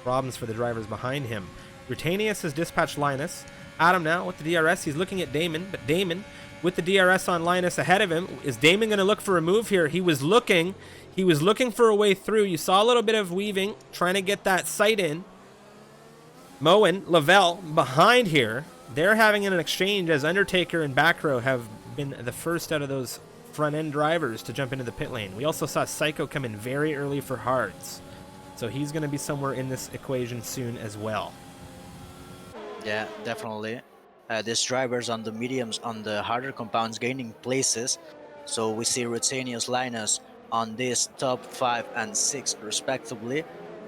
A: problems for the drivers behind him. Rutanius has dispatched Linus. Adam now with the DRS, he's looking at Damon, but Damon with the DRS on Linus ahead of him. Is Damon going to look for a move here? He was looking for a way through. You saw a little bit of weaving, trying to get that sight in. Moen, Lavelle behind here. They're having an exchange as Undertaker and Backrow have been the first out of those front-end drivers to jump into the pit lane. We also saw Psycho come in very early for hards, so he's going to be somewhere in this equation soon as well.
B: Yeah, definitely. These drivers on the mediums, on the harder compounds, gaining places. So we see Rutanius, Linus on this top 5 and 6 respectively.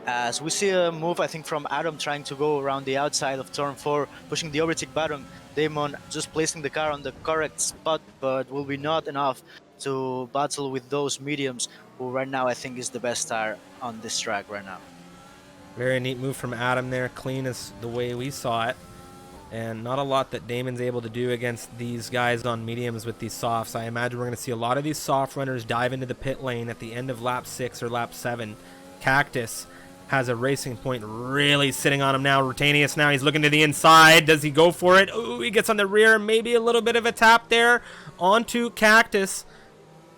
B: As we see a move, I think, from Adam trying to go around the outside of turn 4, pushing the overtake button. Damon just placing the car on the correct spot, but will be not enough to battle with those mediums, who right now I think is the best tire on this track right now.
A: Very neat move from Adam there, clean as the way we saw it. And not a lot that Damon's able to do against these guys on mediums with these softs. I imagine we're going to see a lot of these soft runners dive into the pit lane at the end of lap 6 or lap 7. Cactus has a racing point really sitting on him now. Rutanius now, he's looking to the inside. Does he go for it? Ooh, he gets on the rear. Maybe a little bit of a tap there onto Cactus.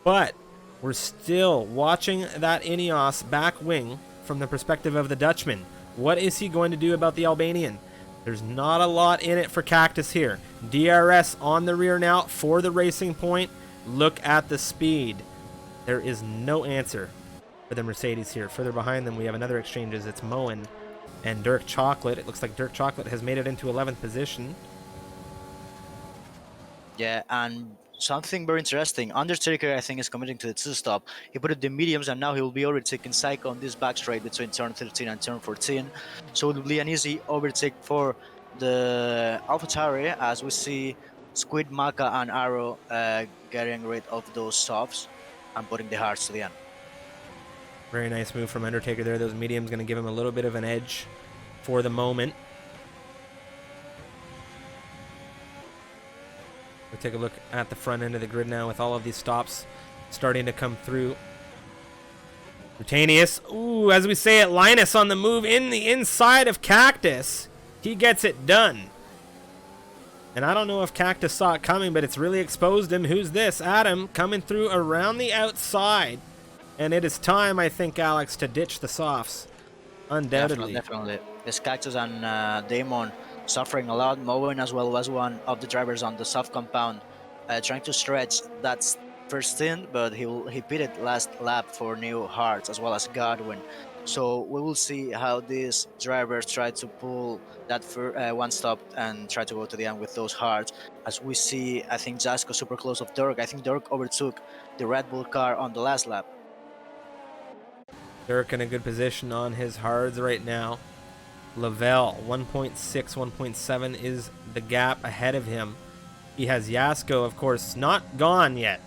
A: But we're still watching that Ineos back wing from the perspective of the Dutchman. What is he going to do about the Albanian? There's not a lot in it for Cactus here. DRS on the rear now for the racing point. Look at the speed. There is no answer for the Mercedes here. Further behind them, we have another exchange as it's Moen and Dirk Chocolate. It looks like Dirk Chocolate has made it into 11th position.
B: Yeah, and something very interesting. Undertaker, I think, is committing to the 2-stop. He put it the mediums, and now he will be overtaking Psycho on this back straight between turn 13 and turn 14. So it will be an easy overtake for the AlphaTauri, as we see Squid, Maka, and Arrow getting rid of those softs and putting the hards to the end.
A: Very nice move from Undertaker there. Those mediums going to give him a little bit of an edge for the moment. We'll take a look at the front end of the grid now with all of these stops starting to come through. Rutanius, ooh, as we say it, Linus on the move in the inside of Cactus. He gets it done. And I don't know if Cactus saw it coming, but it's really exposed him. Who's this? Adam coming through around the outside. And it is time, I think, Alex, to ditch the softs. Undoubtedly.
B: Definitely. This Cactus and Damon suffering a lot. Moen as well was one of the drivers on the soft compound, trying to stretch that first stint, but he pitted last lap for new Hearts as well as Godwin. So we will see how these drivers try to pull that one stop and try to go to the end with those Hearts. As we see, I think Jasko super close of Dirk. I think Dirk overtook the Red Bull car on the last lap.
A: Dirk in a good position on his hards right now. Lavelle, 1.6, 1.7 is the gap ahead of him. He has Yasko, of course, not gone yet.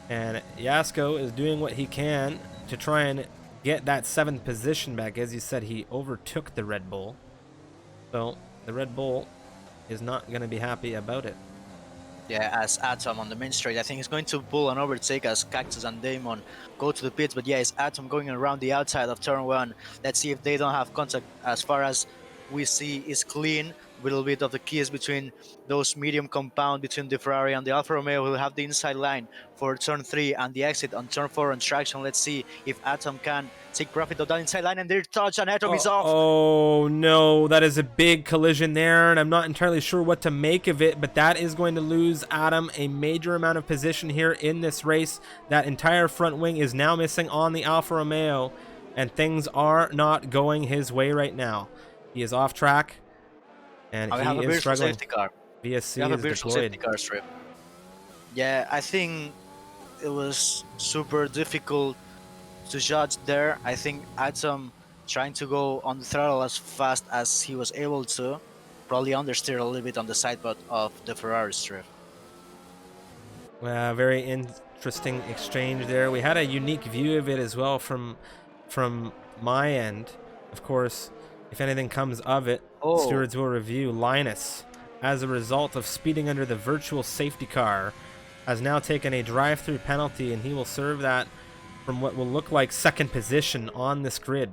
A: And Yasko is doing what he can to try and get that 7th position back. As you said, he overtook the Red Bull. So the Red Bull is not going to be happy about it.
B: Yeah, as Atom on the main straight, I think he's going to pull an overtake as Cactus and Damon go to the pits. But yeah, it's Atom going around the outside of turn 1. Let's see if they don't have contact. As far as we see, is clean. A little bit of the keys between those medium compound between the Ferrari and the Alfa Romeo. Will have the inside line for turn 3 and the exit on turn 4 on traction. Let's see if Atom can take profit of that inside line, and their touch, and Atom is off.
A: Oh no, that is a big collision there, and I'm not entirely sure what to make of it, but that is going to lose Adam a major amount of position here in this race. That entire front wing is now missing on the Alfa Romeo, and things are not going his way right now. He is off track, and he is struggling.
B: Safety car.
A: VSC is deployed.
B: Safety car strip. Yeah, I think it was super difficult to judge there. I think Atom trying to go on the throttle as fast as he was able to, probably understeered a little bit on the side butt of the Ferrari strip.
A: Very interesting exchange there. We had a unique view of it as well from my end. Of course, if anything comes of it, stewards will review. Linus, as a result of speeding under the virtual safety car, has now taken a drive-through penalty, and he will serve that from what will look like 2nd position on this grid.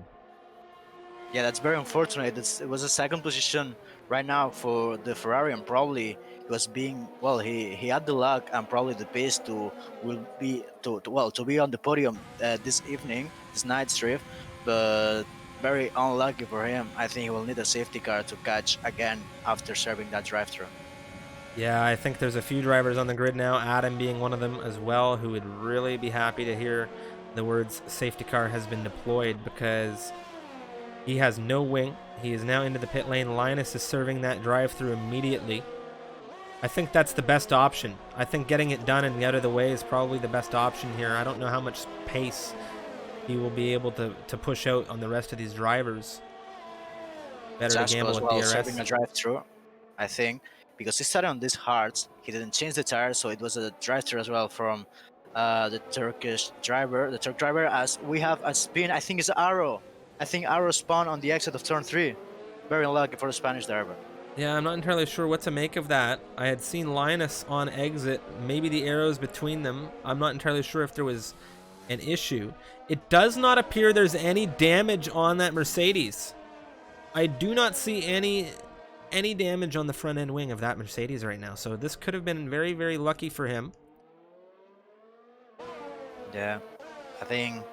B: Yeah, that's very unfortunate. It was a 2nd position right now for the Ferrari, and probably he was being, well, he had the luck and probably the pace to be on the podium this evening, this night's drift, but very unlucky for him. I think he will need a safety car to catch again after serving that drive-through.
A: Yeah, I think there's a few drivers on the grid now, Adam being one of them as well, who would really be happy to hear the words safety car has been deployed, because he has no wing. He is now into the pit lane. Linus is serving that drive-through immediately. I think that's the best option. I think getting it done and out of the way is probably the best option here. I don't know how much pace he will be able to push out on the rest of these drivers. Better to gamble with DRS.
B: Serving a drive-through, I think, because he started on these hards. He didn't change the tires, so it was a drive-through as well from the Turkish driver, the Turk driver. As we have a spin, I think it's Arrow. I think Arrow spawned on the exit of turn 3. Very unlucky for the Spanish driver.
A: Yeah, I'm not entirely sure what to make of that. I had seen Linus on exit, maybe the arrows between them. I'm not entirely sure if there was an issue. It does not appear there's any damage on that Mercedes. I do not see any damage on the front end wing of that Mercedes right now, so this could have been very, very lucky for him.
B: Yeah, I think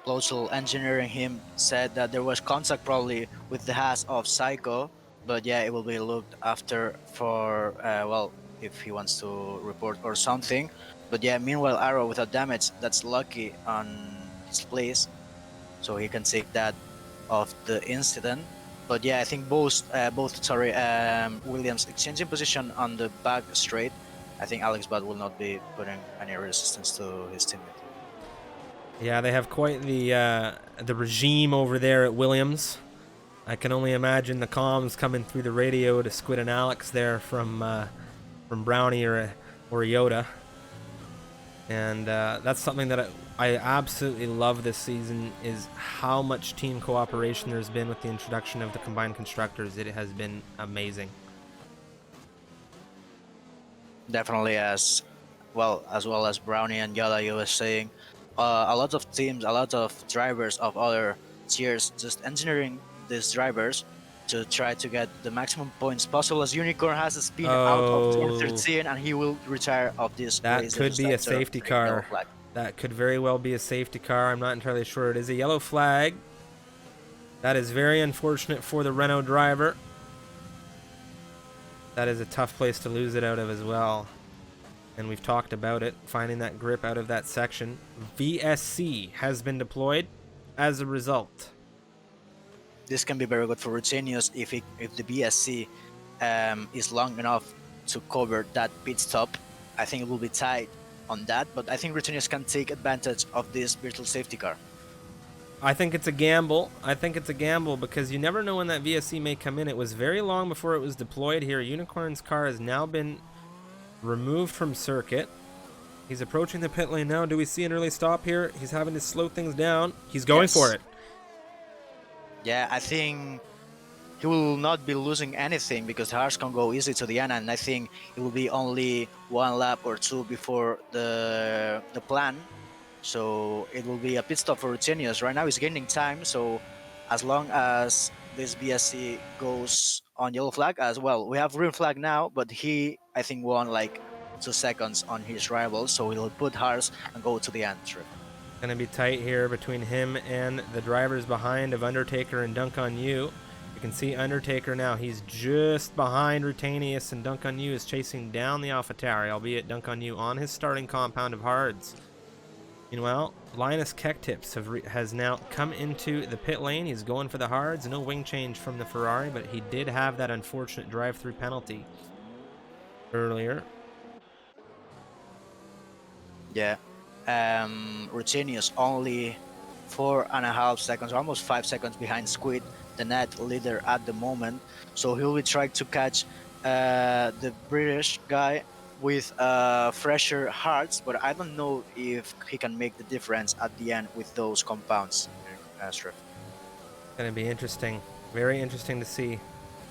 B: Closel engineering him said that there was contact probably with the Haas of Psycho, but yeah, it will be looked after for if he wants to report or something. But yeah, meanwhile Arrow without damage, that's lucky on his place, so he can take that of the incident. But yeah, I think both Williams exchanging position on the back straight. I think Alex Budd will not be putting any resistance to his teammate.
A: Yeah, they have quite the regime over there at Williams. I can only imagine the comms coming through the radio to Squid and Alex there from Brownie or Yoda. And that's something that I absolutely love this season is how much team cooperation there's been with the introduction of the combined constructors. It has been amazing.
B: Definitely, as well as Brownie and Yada, you were saying, a lot of teams, a lot of drivers of other tiers, just engineering these drivers to try to get the maximum points possible. As Unicorn has a spin out of turn
A: Oh,
B: 13, and he will retire of this
A: that
B: race. They
A: could
B: just
A: be a
B: enter
A: safety
B: 3 yellow
A: car.
B: flag.
A: That could very well be a safety car. I'm not entirely sure. It is a yellow flag. That is very unfortunate for the Renault driver. That is a tough place to lose it out of as well. And we've talked about it, finding that grip out of that section. VSC has been deployed as a result.
B: This can be very good for Rutenius if the BSC is long enough to cover that pit stop. I think it will be tight on that, but I think Rutenius can take advantage of this virtual safety car.
A: I think it's a gamble. I think it's a gamble because you never know when that VSC may come in. It was very long before it was deployed here. Unicorn's car has now been removed from circuit. He's approaching the pit lane now. Do we see an early stop here? He's having to slow things down. He's going for it.
B: Yeah, I think he will not be losing anything because Harsh can go easy to the end, and I think it will be only 1 lap or 2 before the plan. So it will be a pit stop for Rutenius. Right now he's gaining time, so as long as this BSC goes on yellow flag as well, we have green flag now, but he, I think, won like 2 seconds on his rival, so he'll put Harsh and go to the end.
A: Gonna be tight here between him and the drivers behind of Undertaker and Dunk on You. You can see Undertaker now. He's just behind Rutenius, and Dunk on You is chasing down the AlphaTauri, albeit Dunk on You on his starting compound of hards. Meanwhile, Linus Kektips has now come into the pit lane. He's going for the hards. No wing change from the Ferrari, but he did have that unfortunate drive-through penalty earlier.
B: Yeah. Rutenius only 4.5 seconds, almost 5 seconds behind Squid, the net leader at the moment. So he'll be trying to catch the British guy with fresher hearts, but I don't know if he can make the difference at the end with those compounds. Astro.
A: Gonna be interesting. Very interesting to see.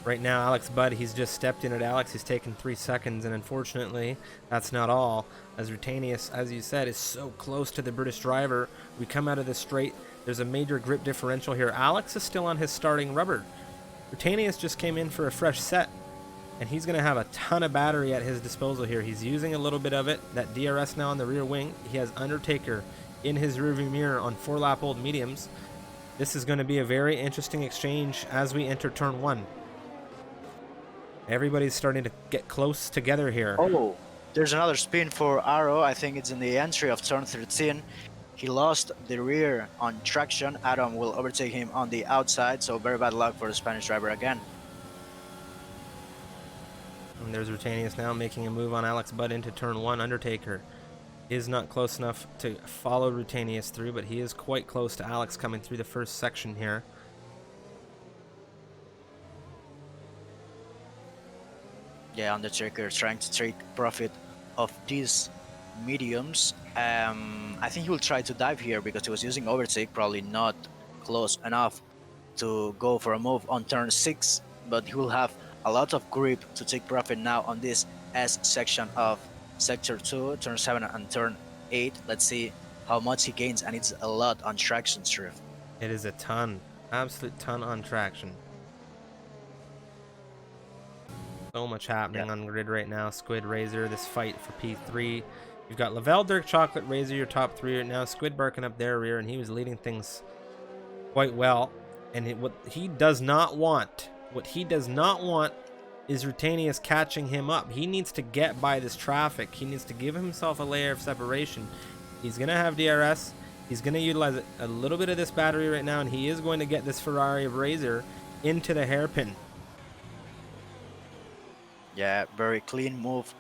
A: Right now, Alex Budd, he's just stepped in at Alex. He's taken 3 seconds, and unfortunately, that's not all. As Rutenius, as you said, is so close to the British driver. We come out of the straight. There's a major grip differential here. Alex is still on his starting rubber. Rutenius just came in for a fresh set, and he's going to have a ton of battery at his disposal here. He's using a little bit of it. That DRS now on the rear wing. He has Undertaker in his rearview mirror on 4-lap-old mediums. This is going to be a very interesting exchange as we enter turn 1. Everybody's starting to get close together here.
B: Oh, there's another spin for Arrow. I think it's in the entry of turn 13. He lost the rear on traction. Adam will overtake him on the outside, so very bad luck for the Spanish driver again.
A: And there's Rutenius now making a move on Alex Budd into turn 1. Undertaker is not close enough to follow Rutenius through, but he is quite close to Alex coming through the first section here.
B: Yeah, Undertaker trying to take profit of these mediums. I think he will try to dive here because he was using overtake, probably not close enough to go for a move on turn 6, but he will have a lot of grip to take profit now on this S section of sector 2, turn 7 and turn 8. Let's see how much he gains, and it's a lot on traction drift.
A: It is a ton, absolute ton on traction. So much happening on grid right now. Squid, Razor, this fight for P3. You've got Lavelle, Dirk, Chocolate, Razor, your top 3 right now. Squid barking up their rear, and he was leading things quite well. And what he does not want is Rutenius catching him up. He needs to get by this traffic. He needs to give himself a layer of separation. He's going to have DRS. He's going to utilize a little bit of this battery right now, and he is going to get this Ferrari of Razor into the hairpin.
B: Yeah, very clean move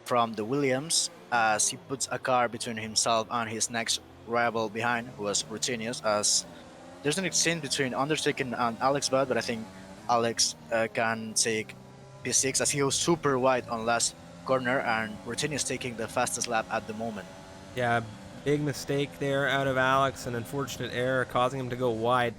B: from the Williams as he puts a car between himself and his next rival behind, who was Rutenius. As there's an exchange between Undertaker and Alex Budd, but I think Alex can take P6 as he was super wide on last corner, and Rutenius taking the fastest lap at the moment.
A: Yeah, Big mistake there out of Alex, an unfortunate error causing him to go wide.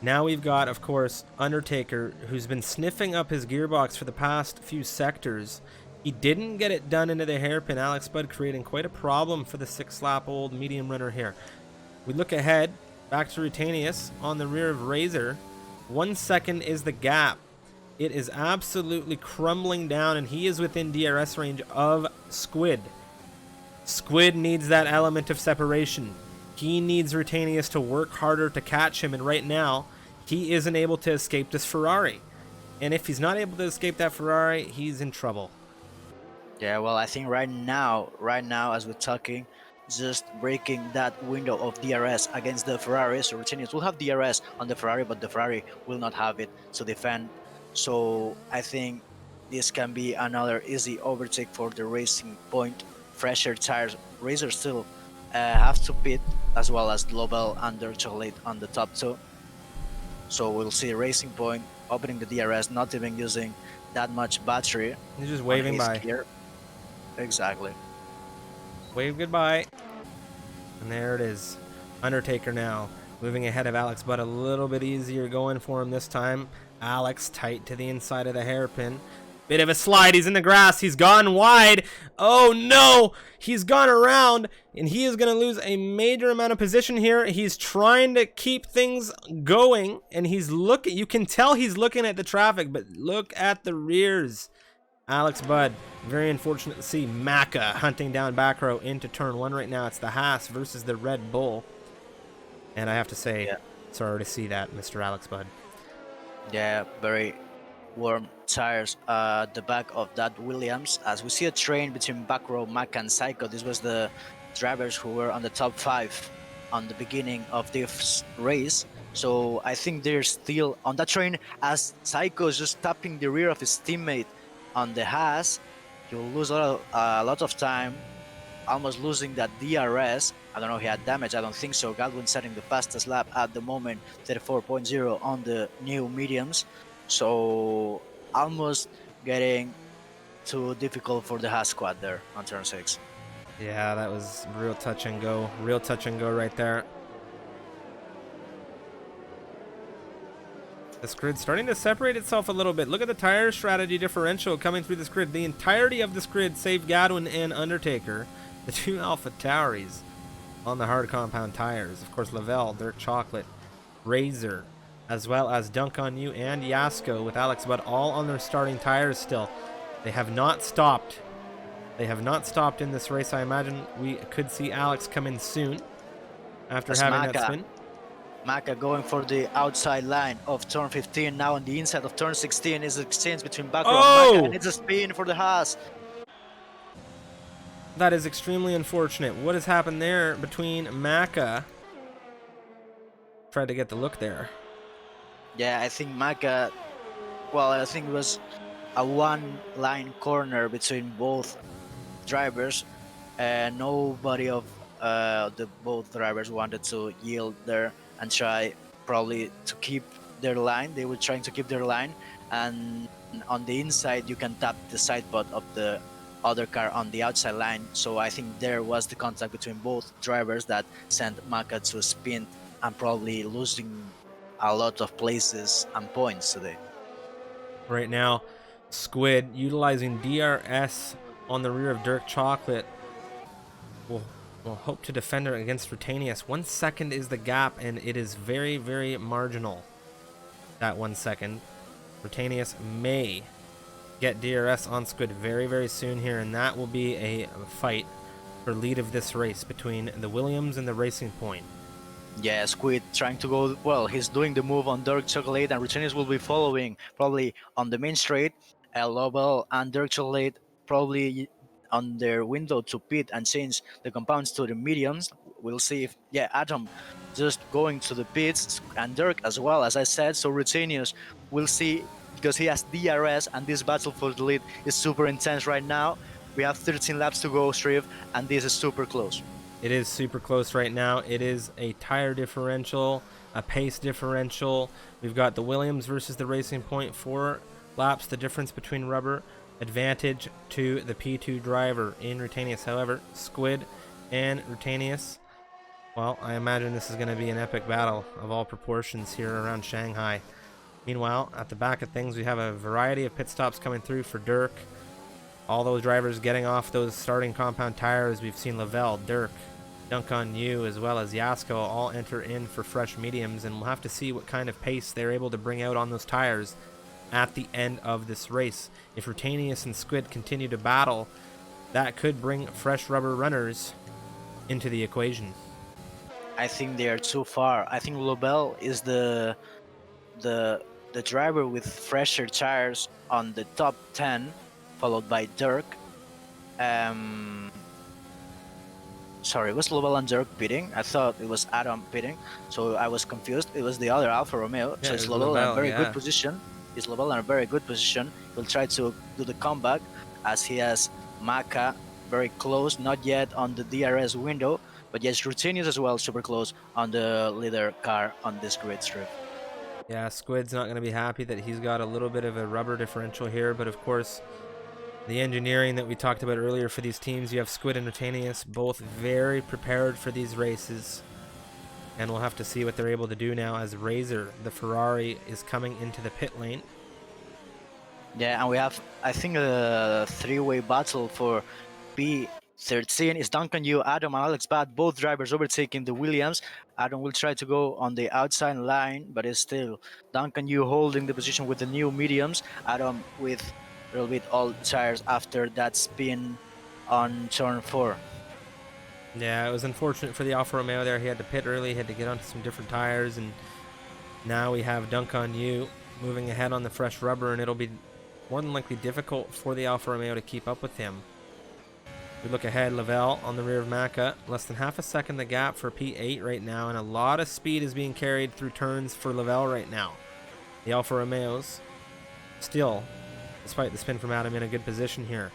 A: Now we've got, of course, Undertaker, who's been sniffing up his gearbox for the past few sectors. He didn't get it done into the hairpin. Alex Bud creating quite a problem for the 6-lap-old medium runner here. We look ahead, back to Rutanius on the rear of Razor. 1 second is the gap. It is absolutely crumbling down, and he is within DRS range of Squid. Squid needs that element of separation. He needs Rutanius to work harder to catch him, and right now, he isn't able to escape this Ferrari. And if he's not able to escape that Ferrari, he's in trouble.
B: Yeah, well, I think right now, as we're talking, just breaking that window of DRS against the Ferrari. So Rutanius will have DRS on the Ferrari, but the Ferrari will not have it to defend. So I think this can be another easy overtake for the Racing Point. Fresher tires. Razor still have to pit, as well as Global and Dark Chocolate on the top two. So we'll see Racing Point opening the DRS, not even using that much battery.
A: He's just waving by.
B: Gear. Exactly.
A: Wave goodbye. And there it is. Undertaker now moving ahead of Alex, but a little bit easier going for him this time. Alex tight to the inside of the hairpin. Bit of a slide. He's in the grass. He's gone wide. Oh no! He's gone around, and he is going to lose a major amount of position here. He's trying to keep things going, and he's looking. You can tell he's looking at the traffic, but look at the rears. Alex Budd, very unfortunate to see Maka hunting down back row into turn 1 right now. It's the Haas versus the Red Bull. And I have to say, sorry to see that, Mr. Alex Budd.
B: Yeah, very warm tires at the back of that Williams. As we see a train between back row, Maka and Psycho. This was the drivers who were on the top 5 on the beginning of this race. So I think they're still on that train as Psycho is just tapping the rear of his teammate on the Haas. You'll lose a lot of time, almost losing that DRS. I don't know if he had damage, I don't think so. Godwin setting the fastest lap at the moment, 34.0 on the new mediums. So almost getting too difficult for the Haas squad there on turn 6.
A: Yeah, that was real touch and go. Real touch and go right there. This grid starting to separate itself a little bit. Look at the tire strategy differential coming through this grid. The entirety of this grid, save Godwin and Undertaker, the 2 Alpha Tauris on the hard compound tires. Of course, Lavelle, Dirt Chocolate, Razor, as well as Dunk on You and Yasko with Alex Budd all on their starting tires still. They have not stopped. They have not stopped in this race. I imagine we could see Alex come in soon after having that spin.
B: Maka going for the outside line of turn 15. Now on the inside of turn 16 is exchange between back row and Maka, and it's a spin for the Haas.
A: That is extremely unfortunate. What has happened there between Maka? Tried to get the look there.
B: Yeah, I think Maka, well, I think it was a one-line corner between both drivers, and nobody of both drivers wanted to yield there and try probably to keep their line. They were trying to keep their line, and on the inside you can tap the side pod of the other car on the outside line. So I think there was the contact between both drivers that sent Maka to spin and probably losing a lot of places and points today.
A: Right now, Squid utilizing DRS on the rear of Dirk Chocolate will hope to defend her against Rutanius. 1 second is the gap, and it is very, very marginal. That 1 second. Rutanius may get DRS on Squid very, very soon here, and that will be a fight for lead of this race between the Williams and the Racing Point.
B: Yeah, Squid trying to go, well, he's doing the move on Dark Chocolate, and Rutanius will be following probably on the main straight. Lobel and Dark Chocolate probably on their window to pit and change the compounds to the mediums. We'll see if, yeah, Atom just going to the pits, and Dirk as well, as I said. So Rutanius, we'll see, because he has DRS, and this battle for the lead is super intense right now. We have 13 laps to go, Striv, and this is super close.
A: It is super close right now. It is a tire differential, a pace differential. We've got the Williams versus the Racing Point, 4 laps, the difference between rubber, advantage to the P2 driver in Rutanius. However, Squid and Rutanius. Well, I imagine this is going to be an epic battle of all proportions here around Shanghai. Meanwhile, at the back of things, we have a variety of pit stops coming through for Dirk. All those drivers getting off those starting compound tires. We've seen Lavelle, Dirk, Dunk on You, as well as Yasko all enter in for fresh mediums, and we'll have to see what kind of pace they're able to bring out on those tires at the end of this race. If Rutanius and Squid continue to battle, that could bring fresh rubber runners into the equation.
B: I think they are too far. I think Lobel is the the driver with fresher tires on the top 10, followed by Dirk. Um, Sorry, was Lobel and Dirk pitting? I thought it was Adam pitting, so I was confused. It was the other Alfa Romeo.
A: Yeah,
B: So
A: it
B: it's
A: was
B: Lobel in a
A: Lavelle,
B: very
A: yeah.
B: good position. It's Lobel in a very good position. He'll try to do the comeback as he has Maka very close, not yet on the DRS window, but yes, Rutinius as well, super close on the leader car on this grid strip.
A: Yeah, Squid's not going to be happy that he's got a little bit of a rubber differential here, but of course, the engineering that we talked about earlier for these teams, you have Squid and Rutanius, both very prepared for these races. And we'll have to see what they're able to do now as Razor, the Ferrari, is coming into the pit lane.
B: Yeah, and we have, I think, a three-way battle for P13. It's Duncan Yu, Adam, and Alex Bad, both drivers overtaking the Williams. Adam will try to go on the outside line, but it's still Duncan Yu holding the position with the new mediums. Adam with a little bit old tires after that spin on turn 4.
A: Yeah, it was unfortunate for the Alfa Romeo there. He had to pit early, had to get onto some different tires, and now we have Dunk on You moving ahead on the fresh rubber, and it'll be more than likely difficult for the Alfa Romeo to keep up with him. We look ahead, Lavelle on the rear of Maka, less than half a second the gap for P8 right now, and a lot of speed is being carried through turns for Lavelle right now. The Alfa Romeos still, despite the spin from Adam, in a good position here.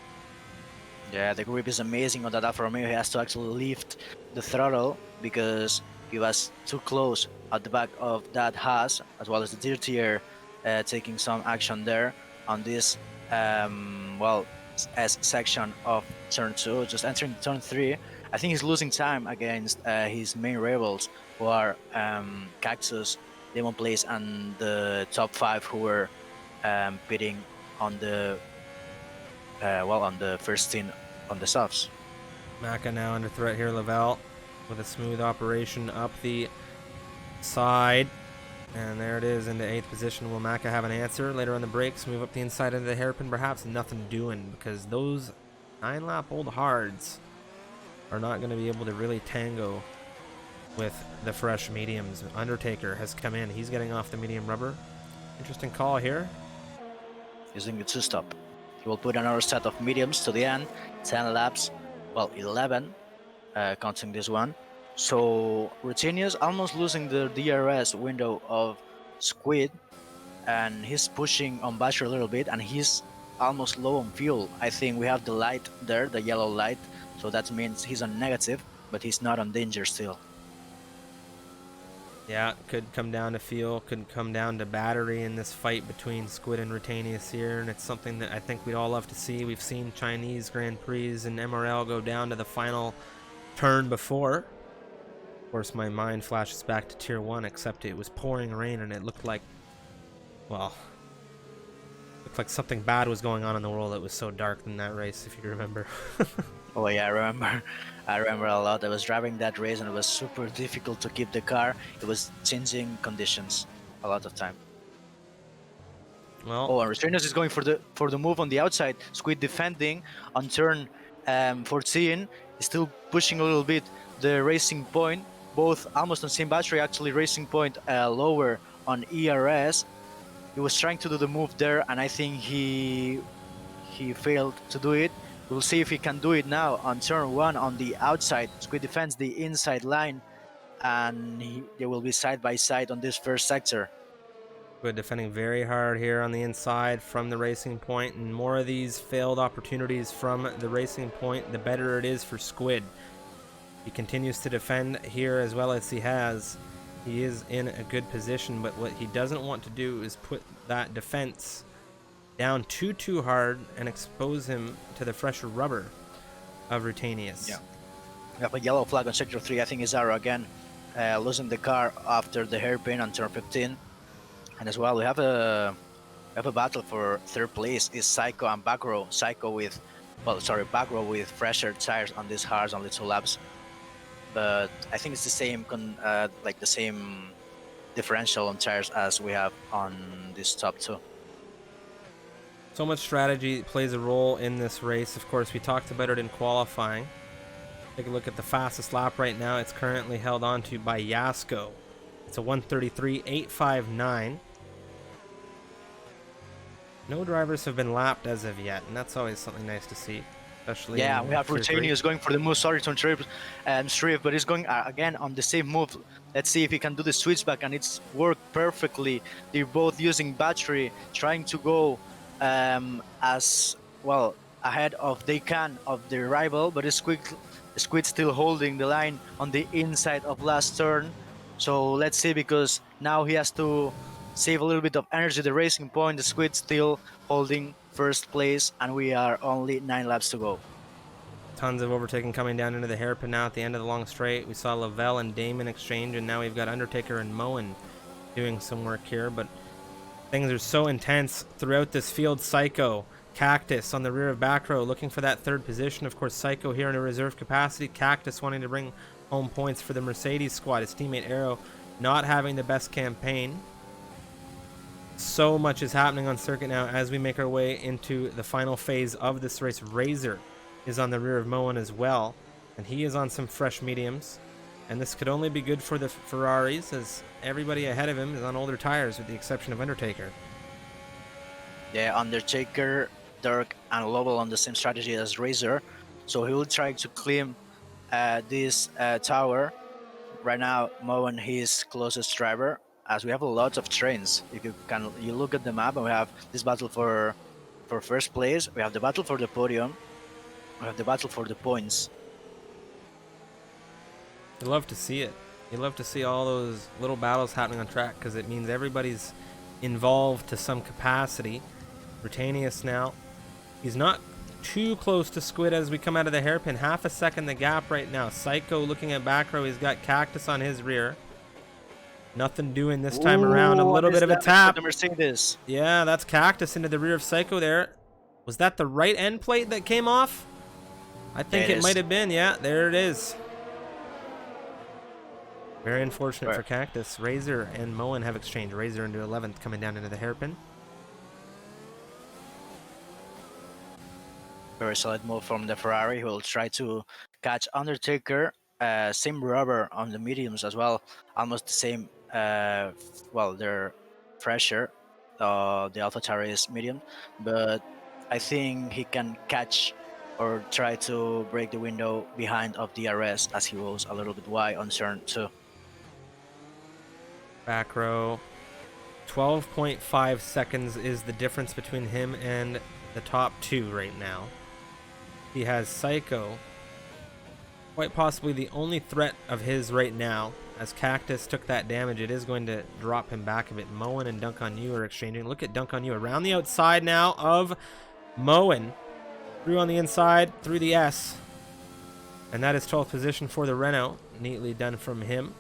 B: Yeah, the grip is amazing on that Alfa Romeo. He has to actually lift the throttle because he was too close at the back of that Haas, as well as the dirtier taking some action there on this, S section of turn 2, just entering turn 3. I think he's losing time against his main rivals, who are Cactus, Demon Place, and the top 5 who were pitting on the on the first stint on the softs.
A: Maka now under threat here, Lavelle with a smooth operation up the side. And there it is into 8th position. Will Maka have an answer later on the brakes? Move up the inside into the hairpin? Perhaps nothing doing, because those 9-lap old hards are not going to be able to really tango with the fresh mediums. Undertaker has come in. He's getting off the medium rubber. Interesting call here.
B: Using the 2-stop. He will put another set of mediums to the end. 10 laps, 11, counting this one. So Rutinius almost losing the DRS window of Squid, and he's pushing on battery a little bit, and he's almost low on fuel. I think we have the light there, the yellow light, so that means he's on negative, but he's not on danger still.
A: Yeah, could come down to fuel, could come down to battery in this fight between Squid and Rutanius here, and it's something that I think we'd all love to see. We've seen Chinese Grand Prix and MRL go down to the final turn before. Of course, my mind flashes back to Tier 1, except it was pouring rain and it looked like, well, looked like something bad was going on in the world. It was so dark in that race, if you remember.
B: Oh yeah, I remember. I remember a lot. I was driving that race and it was super difficult to keep the car. It was changing conditions a lot of time.
A: Well,
B: Oh, and Rutinius is going for the move on the outside. Squid defending on turn 14. Still pushing a little bit the Racing Point. Both almost on same battery. Actually, Racing Point lower on ERS. He was trying to do the move there, and I think he failed to do it. We'll see if he can do it now on turn 1 on the outside. Squid defends the inside line, and they will be side by side on this first sector.
A: Squid defending very hard here on the inside from the Racing Point, and more of these failed opportunities from the Racing Point, the better it is for Squid. He continues to defend here as well as he has. He is in a good position, but what he doesn't want to do is put that defense down too hard and expose him to the fresher rubber of Rutanius.
B: Yeah. We have a yellow flag on sector 3. I think it's Arrow again, losing the car after the hairpin on turn 15. And as well, we have a battle for third place. Is Psycho and Backrow. Psycho with, well, sorry, Backrow with fresher tires on these cars, only 2 laps. But I think it's the same, like the same differential on tires as we have on this top 2.
A: So much strategy plays a role in this race. Of course, we talked about it in qualifying. Take a look at the fastest lap right now. It's currently held on to by Yasko. It's a 1:33.859. No drivers have been lapped as of yet, and that's always something nice to see. Especially
B: Yeah,
A: in
B: we have
A: Tier 3.
B: Rutanius going for the move. Sorry to interrupt, Strive, but he's going again on the same move. Let's see if he can do the switchback, and it's worked perfectly. They're both using battery, trying to go as well ahead of they can of their rival, but Squid still holding the line on the inside of last turn. So let's see, because now he has to save a little bit of energy. The racing point, the Squid still holding first place, and we are only 9 laps to go.
A: Tons of overtaking coming down into the hairpin now at the end of the long straight. We saw Lavelle and Damon exchange, and now we've got Undertaker and Moen doing some work here. But things are so intense throughout this field. Psycho, Cactus on the rear of Backrow looking for that third position. Of course, Psycho here in a reserve capacity. Cactus wanting to bring home points for the Mercedes squad. His teammate Arrow not having the best campaign. So much is happening on circuit now as we make our way into the final phase of this race. Razor is on the rear of Moen as well, and he is on some fresh mediums. And this could only be good for the Ferraris, as everybody ahead of him is on older tires with the exception of Undertaker.
B: Yeah, Undertaker, Dirk, and Lovell on the same strategy as Razor. So he will try to climb this tower. Right now, Moen, his closest driver, as we have a lot of trains. If you look at the map, and we have this battle for first place. We have the battle for the podium. We have the battle for the points.
A: You love to see it. You love to see all those little battles happening on track, because it means everybody's involved to some capacity. Britannius now, he's not too close to Squid as we come out of the hairpin. Half a second the gap right now. Psycho looking at Backrow. He's got Cactus on his rear. Nothing doing this time around. A little bit of a tap.
B: The Mercedes.
A: Yeah, that's Cactus into the rear of Psycho there. Was that the right end plate that came off? I think it might have been. Yeah, there it is. Very unfortunate for Cactus. Razor and Moen have exchanged. Razor into 11th coming down into the hairpin.
B: Very solid move from the Ferrari, who will try to catch Undertaker. Same rubber on the mediums as well. Almost the same. Well, they're fresher. The AlphaTauri is medium, but I think he can catch or try to break the window behind of DRS as he goes a little bit wide on turn 2.
A: Backrow. 12.5 seconds is the difference between him and the top 2 right now. He has Psycho, quite possibly the only threat of his right now. As Cactus took that damage, it is going to drop him back a bit. Moen and Dunk on You are exchanging. Look at Dunk on You around the outside now of Moen. Through on the inside, through the S. And that is 12th position for the Renault. Neatly done from him.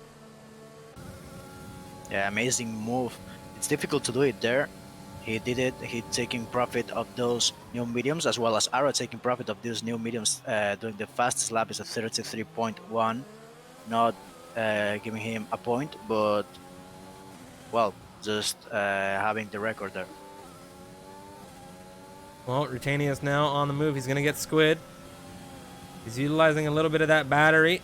B: Yeah, amazing move. It's difficult to do it there. He did it. He taking profit of those new mediums, as well as Arrow taking profit of these new mediums. Doing the fastest lap is a 33.1. Not giving him a point, but well, just having the record there.
A: Well, Rutanius now on the move. He's going to get Squid. He's utilizing a little bit of that battery.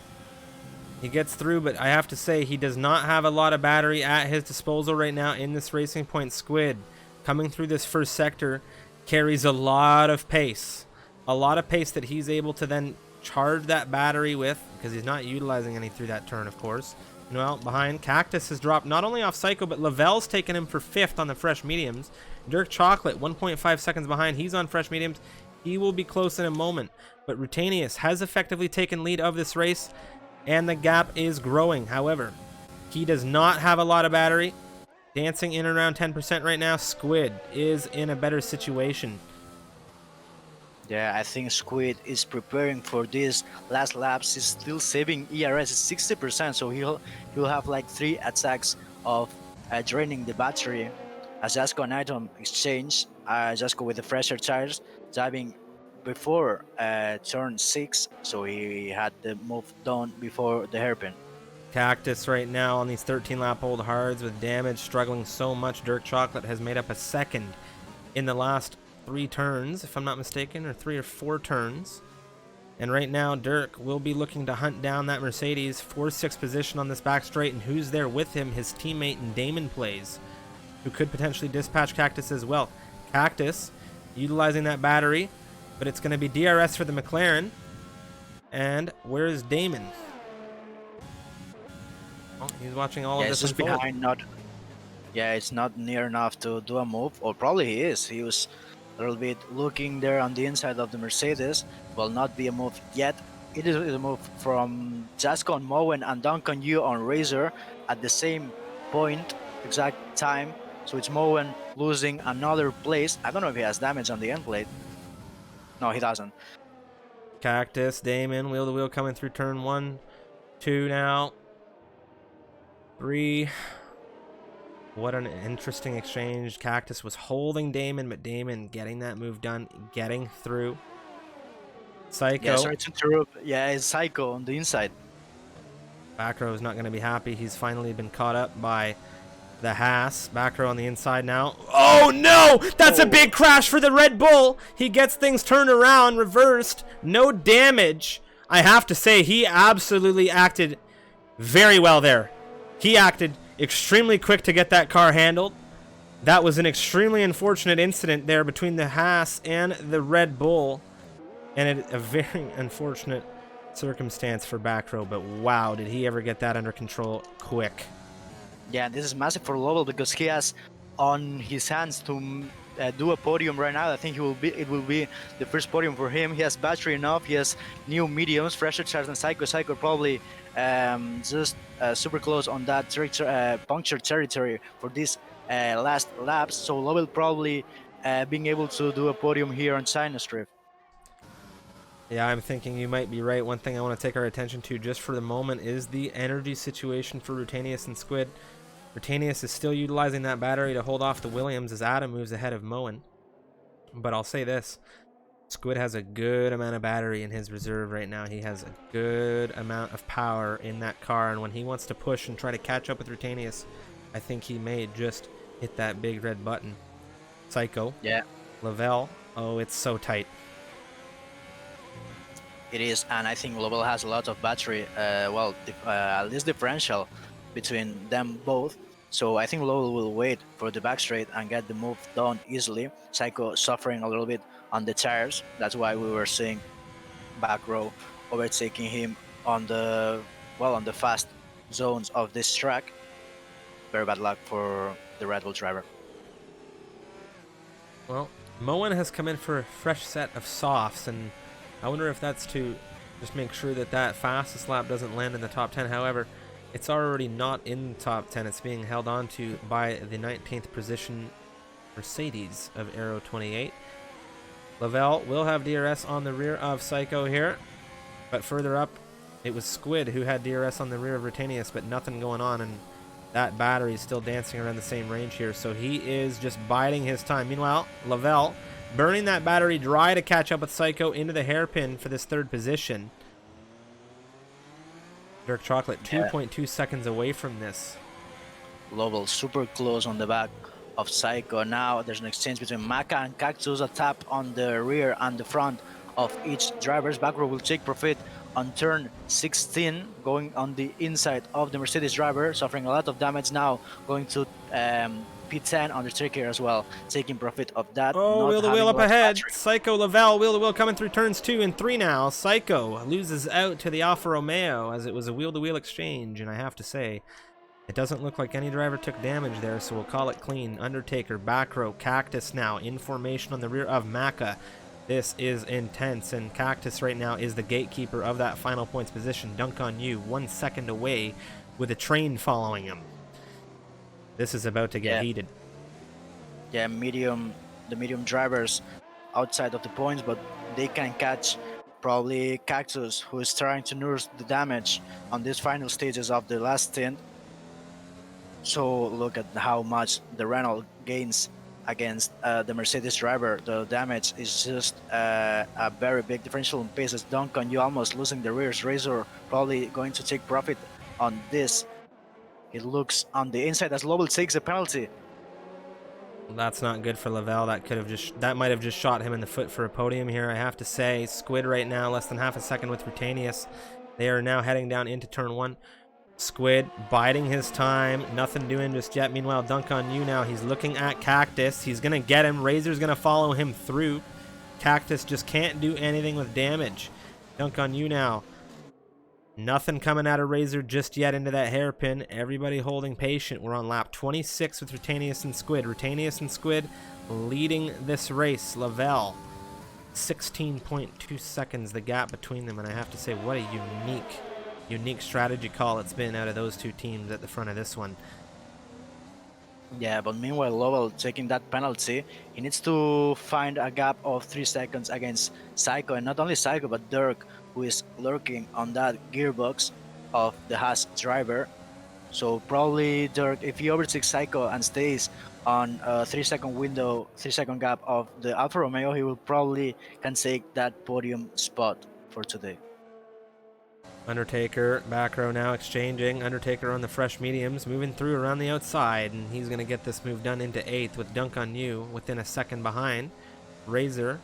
A: He gets through, but I have to say he does not have a lot of battery at his disposal right now in this Racing Point. Squid coming through this first sector carries a lot of pace. A lot of pace that he's able to then charge that battery with, because he's not utilizing any through that turn, of course. Well, behind, Cactus has dropped not only off Psycho, but Lavelle's taken him for 5th on the fresh mediums. Dirk Chocolate, 1.5 seconds behind. He's on fresh mediums. He will be close in a moment. But Rutanius has effectively taken lead of this race, and the gap is growing. However, he does not have a lot of battery. Dancing in around 10% right now. Squid is in a better situation.
B: Yeah, I think Squid is preparing for this last laps. He's still saving ERS. It's 60%, so he'll have like 3 attacks of draining the battery. As Jasko and Item exchange, Jasko with the fresher tires, diving before turn 6, so he had the move done before the hairpin.
A: Cactus right now on these 13-lap old hards with damage, struggling so much. Dirk Chocolate has made up a second in the last 3 turns, if I'm not mistaken, or 3 or 4 turns. And right now, Dirk will be looking to hunt down that Mercedes 4-6 position on this back straight. And who's there with him? His teammate and Damon Plays, who could potentially dispatch Cactus as well. Cactus utilizing that battery, but it's going to be DRS for the McLaren. And where's Damon? Oh, he's watching all of
B: It's
A: this
B: just
A: unfold.
B: behind, not. Yeah, it's not near enough to do a move, or probably he is. He was a little bit looking there on the inside of the Mercedes. Will not be a move yet. It is a move from Jasko on Moen and Duncan Yu on Razor at the same point, exact time. So it's Moen losing another place. I don't know if he has damage on the end plate. No, he doesn't.
A: Cactus, Damon, wheel to wheel coming through turn 1, 2 now. 3. What an interesting exchange. Cactus was holding Damon, but Damon getting that move done, getting through. Psycho.
B: Yeah, sorry to interrupt. Yeah, it's Psycho on the inside.
A: Back row is not going to be happy. He's finally been caught up by the Haas. Back row on the inside now. Oh no! That's a big crash for the Red Bull. He gets things turned around, reversed. No damage. I have to say, he absolutely acted very well there. He acted extremely quick to get that car handled. That was an extremely unfortunate incident there between the Haas and the Red Bull. And a very unfortunate circumstance for back row, but wow, did he ever get that under control quick.
B: Yeah, this is massive for Lovell because he has on his hands to do a podium right now. I think it will be the first podium for him. He has battery enough. He has new mediums, fresher charge than Psycho. Psycho probably just super close on that puncture territory for this last laps. So Lovell probably being able to do a podium here on China Strip.
A: Yeah, I'm thinking you might be right. One thing I want to take our attention to just for the moment is the energy situation for Rutanius and Squid. Rutanius is still utilizing that battery to hold off the Williams as Adam moves ahead of Moen. But I'll say this. Squid has a good amount of battery in his reserve right now. He has a good amount of power in that car. And when he wants to push and try to catch up with Rutanius, I think he may just hit that big red button. Psycho.
B: Yeah.
A: Lavelle. Oh, it's so tight.
B: It is, and I think Lovell has a lot of battery, at least differential between them both. So I think Lovell will wait for the back straight and get the move done easily. Psycho suffering a little bit on the tires. That's why we were seeing back row overtaking him on the fast zones of this track. Very bad luck for the Red Bull driver.
A: Well, Moen has come in for a fresh set of softs, and I wonder if that's to just make sure that fastest lap doesn't land in the top 10. However, it's already not in the top 10. It's being held on to by the 19th position Mercedes of Aero 28. Lavelle will have DRS on the rear of Psycho here, but further up, it was Squid who had DRS on the rear of Rutanius, but nothing going on, and that battery is still dancing around the same range here, so he is just biding his time. Meanwhile, Lavelle burning that battery dry to catch up with Psycho into the hairpin for this third position. Dirk Chocolate 2.2 seconds away from this.
B: Lovell super close on the back of Psycho. Now there's an exchange between Maka and Cactus, a tap on the rear and the front of each driver's. Back row will take profit on turn 16, going on the inside of the Mercedes driver, suffering a lot of damage now, going to P10 Undertaker as well, taking profit of that.
A: Oh, wheel to wheel up ahead. Battery. Psycho Lavelle, wheel to wheel coming through turns 2 and 3 now. Psycho loses out to the Alfa Romeo as it was a wheel to wheel exchange, and I have to say, it doesn't look like any driver took damage there, so we'll call it clean. Undertaker, back row, Cactus now in formation on the rear of Maka. This is intense, and Cactus right now is the gatekeeper of that final points position. Dunk on you, 1 second away with a train following him. This is about to get heated. Yeah,
B: the medium drivers outside of the points, but they can catch probably Cactus, who is trying to nurse the damage on these final stages of the last stint. So look at how much the Renault gains against the Mercedes driver. The damage is just a very big differential in paces. Duncan, you almost losing the rears. Razor probably going to take profit on this. It looks on the inside as Lovell takes the penalty.
A: That's not good for Lavelle. That might have just shot him in the foot for a podium here, I have to say. Squid right now, less than half a second with Rutanius. They are now heading down into turn 1. Squid biding his time, nothing doing just yet. Meanwhile, Dunk on you now. He's looking at Cactus. He's gonna get him. Razor's gonna follow him through. Cactus just can't do anything with damage. Dunk on you now. Nothing coming out of Razor just yet into that hairpin. Everybody holding patient. We're on lap 26 with Rutanius and Squid. Rutanius and Squid leading this race. Lavelle, 16.2 seconds the gap between them, and I have to say, what a unique strategy call it's been out of those two teams at the front of this one.
B: Yeah, but meanwhile, Lovell taking that penalty, he needs to find a gap of 3 seconds against Psycho, and not only Psycho, but Dirk, who is lurking on that gearbox of the Haas driver. So probably Dirk, if he overtakes Psycho and stays on a 3 second window, 3 second gap of the Alfa Romeo, he will probably can take that podium spot for today.
A: Undertaker, back row now exchanging. Undertaker on the fresh mediums, moving through around the outside, and he's going to get this move done into 8th with Dunk on you within a second behind. Razor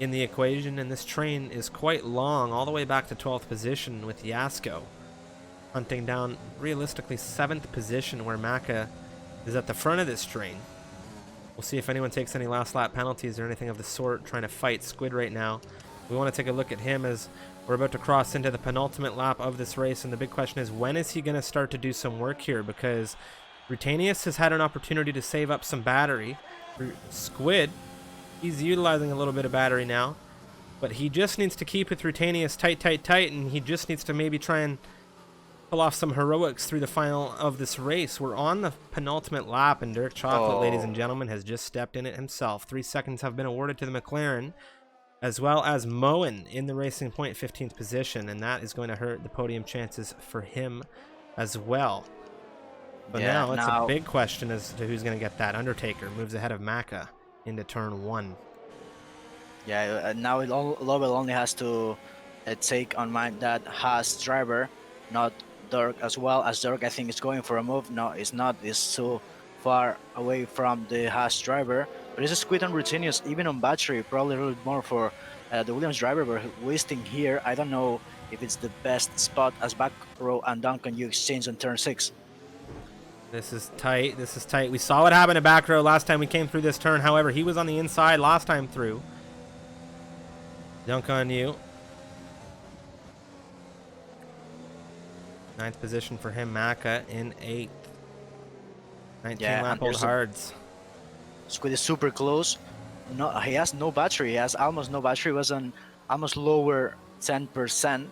A: in the equation, and this train is quite long, all the way back to 12th position with Yasko hunting down realistically 7th position, where Maka is at the front of this train. We'll see if anyone takes any last lap penalties or anything of the sort, trying to fight Squid right now. We want to take a look at him as we're about to cross into the penultimate lap of this race, and the big question is, when is he going to start to do some work here? Because Rutanius has had an opportunity to save up some battery. Squid, he's utilizing a little bit of battery now, but he just needs to keep with Rutanius tight, and he just needs to maybe try and pull off some heroics through the final of this race. We're on the penultimate lap, and Dirk Chocolate, ladies and gentlemen, has just stepped in it himself. 3 seconds have been awarded to the McLaren, as well as Moen in the Racing Point 15th position, and that is going to hurt the podium chances for him as well. But
B: Yeah,
A: now it's a big question as to who's going to get that. Undertaker moves ahead of Maka into turn 1.
B: Yeah, now Lovell only has to take on mind that Haas driver, not Dirk, as well as Dirk. I think is going for a move. No, it's not. It's so far away from the Haas driver. But it's a Squid on Rutinius, even on battery, probably a little bit more for the Williams driver. But wasting here, I don't know if it's the best spot as back row and Duncan you exchange on turn 6.
A: This is tight. This is tight. We saw what happened to back row last time we came through this turn. However, he was on the inside last time through. Dunk on you. 9th position for him. Maka in 8th. 19 lap old hards.
B: Squid is super close. No, he has no battery. He has almost no battery. He was on almost lower 10%.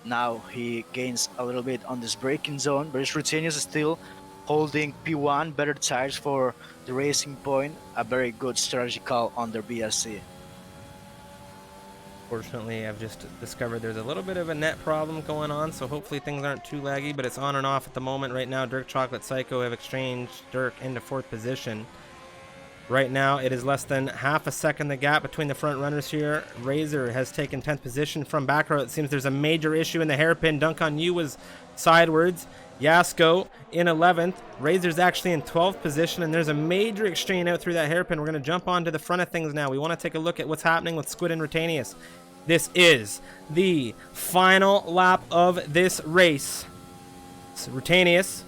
B: Now he gains a little bit on this braking zone, but his Rutinius is still holding P1, better tires for the Racing Point. A very good strategy call on their BSC.
A: Fortunately, I've just discovered there's a little bit of a net problem going on, so hopefully things aren't too laggy, but it's on and off at the moment. Right now, Dirk Chocolate Psycho have exchanged Dirk into 4th position. Right now, it is less than half a second the gap between the front runners here. Razor has taken 10th position from back row. It seems there's a major issue in the hairpin. Dunk on you was sidewards. Yasko in 11th. Razor's actually in 12th position, and there's a major exchange out through that hairpin. We're going to jump onto the front of things now. We want to take a look at what's happening with Squid and Rutanius. This is the final lap of this race. So Rutanius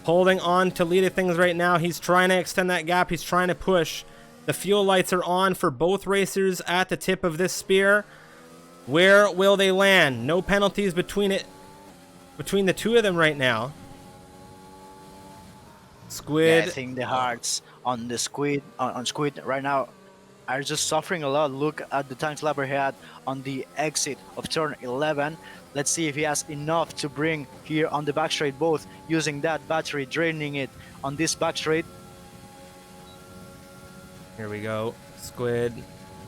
A: holding on to lead of things right now. He's trying to extend that gap. He's trying to push. The fuel lights are on for both racers at the tip of this spear. Where will they land? No penalties between the two of them right now. Squid.
B: Yeah, I think the hearts on the Squid on Squid right now are just suffering a lot. Look at the time slapper he had on the exit of turn 11. Let's see if he has enough to bring here on the back straight, both using that battery, draining it on this back straight.
A: Here we go. Squid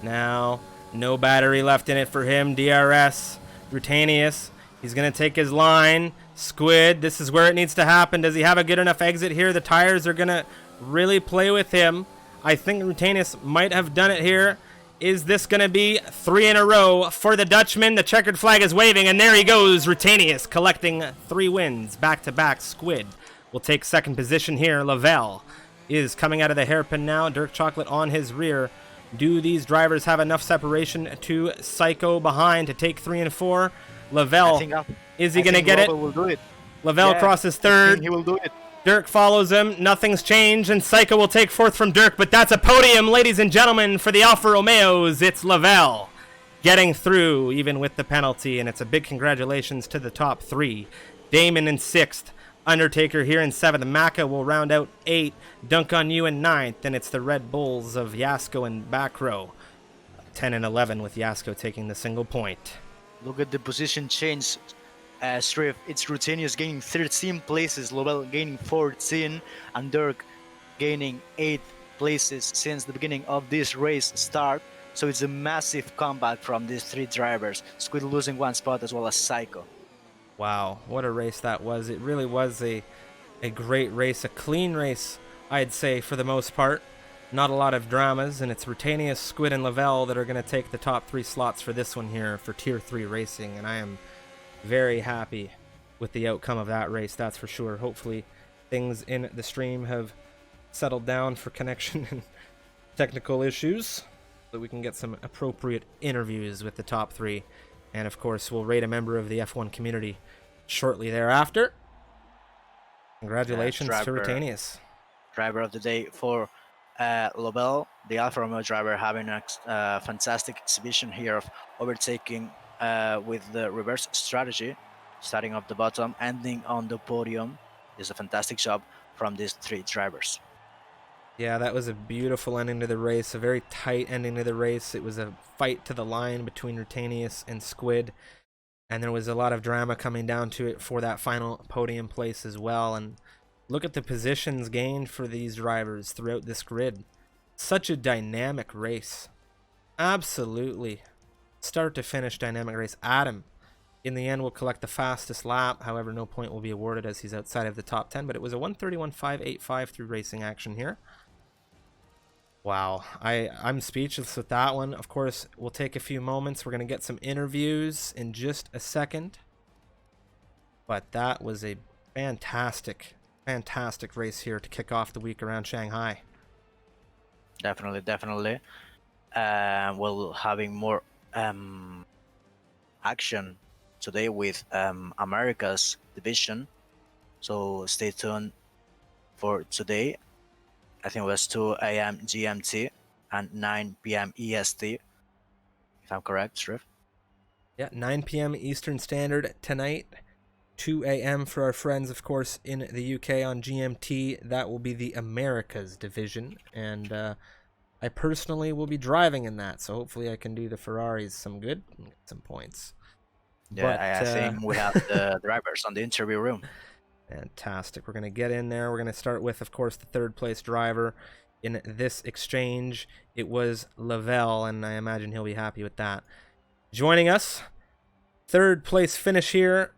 A: now No battery left in it for him. DRS. Rutanius. He's going to take his line. Squid, this is where it needs to happen. Does he have a good enough exit here? The tires are going to really play with him. I think Rutanius might have done it here. Is this going to be 3 in a row for the Dutchman? The checkered flag is waving, and there he goes. Rutanius collecting 3 wins back-to-back. Squid will take second position here. Lavelle is coming out of the hairpin now. Dirk Chocolate on his rear. Do these drivers have enough separation to Psycho behind to take 3 and 4? Lavelle, is he going to get it?
B: Will do it.
A: Lavelle crosses third.
B: He will do it.
A: Dirk follows him. Nothing's changed, and Psycho will take fourth from Dirk, but that's a podium, ladies and gentlemen, for the Alfa Romeos. It's Lavelle getting through, even with the penalty, and it's a big congratulations to the top 3. Damon in 6th. Undertaker here in 7th. Maka will round out 8th. Dunk on You in 9th, and it's the Red Bulls of Yasko and back row. 10 and 11 with Yasko taking the single point.
B: Look at the position change, Striff. It's Rutanius gaining 13 places, Lovell gaining 14, and Dirk gaining 8 places since the beginning of this race start. So it's a massive comeback from these 3 drivers. Squid losing 1 spot as well as Psycho.
A: Wow, what a race that was. It really was a great race, a clean race, I'd say, for the most part. Not a lot of dramas, and it's Rutanius, Squid, and Lavelle that are going to take the top 3 slots for this one here for Tier 3 racing, and I am very happy with the outcome of that race, that's for sure. Hopefully things in the stream have settled down for connection and technical issues, so that we can get some appropriate interviews with the top 3. And of course, we'll rate a member of the F1 community shortly thereafter. Congratulations to Rutanius.
B: Driver of the day for Lobel, the Alfa Romeo driver, having a fantastic exhibition here of overtaking with the reverse strategy, starting off the bottom, ending on the podium. Is a fantastic job from these 3 drivers.
A: Yeah, that was a beautiful ending to the race, a very tight ending to the race. It was a fight to the line between Rutanius and Squid, and there was a lot of drama coming down to it for that final podium place as well. And look at the positions gained for these drivers throughout this grid. Such a dynamic race. Absolutely. Start to finish dynamic race. Adam, in the end, will collect the fastest lap. However, no point will be awarded as he's outside of the top 10. But it was a 1:31.585 through racing action here. Wow. I'm speechless with that one. Of course, we'll take a few moments. We're going to get some interviews in just a second. But that was a fantastic race here to kick off the week around Shanghai.
B: Definitely. We'll having more action today with America's division. So stay tuned for today. I think it was 2 a.m. GMT and 9 p.m. EST, if I'm correct, Shrif.
A: Yeah, 9 p.m. Eastern Standard tonight. 2 a.m. for our friends, of course, in the UK on GMT. That will be the Americas division, and I personally will be driving in that, so hopefully I can do the Ferraris some good and get some points.
B: Yeah, but, I think we have the drivers on the interview room.
A: Fantastic. We're going to get in there. We're going to start with, of course, the third place driver in this exchange. It was Lavelle, and I imagine he'll be happy with that. Joining us, third place finish here.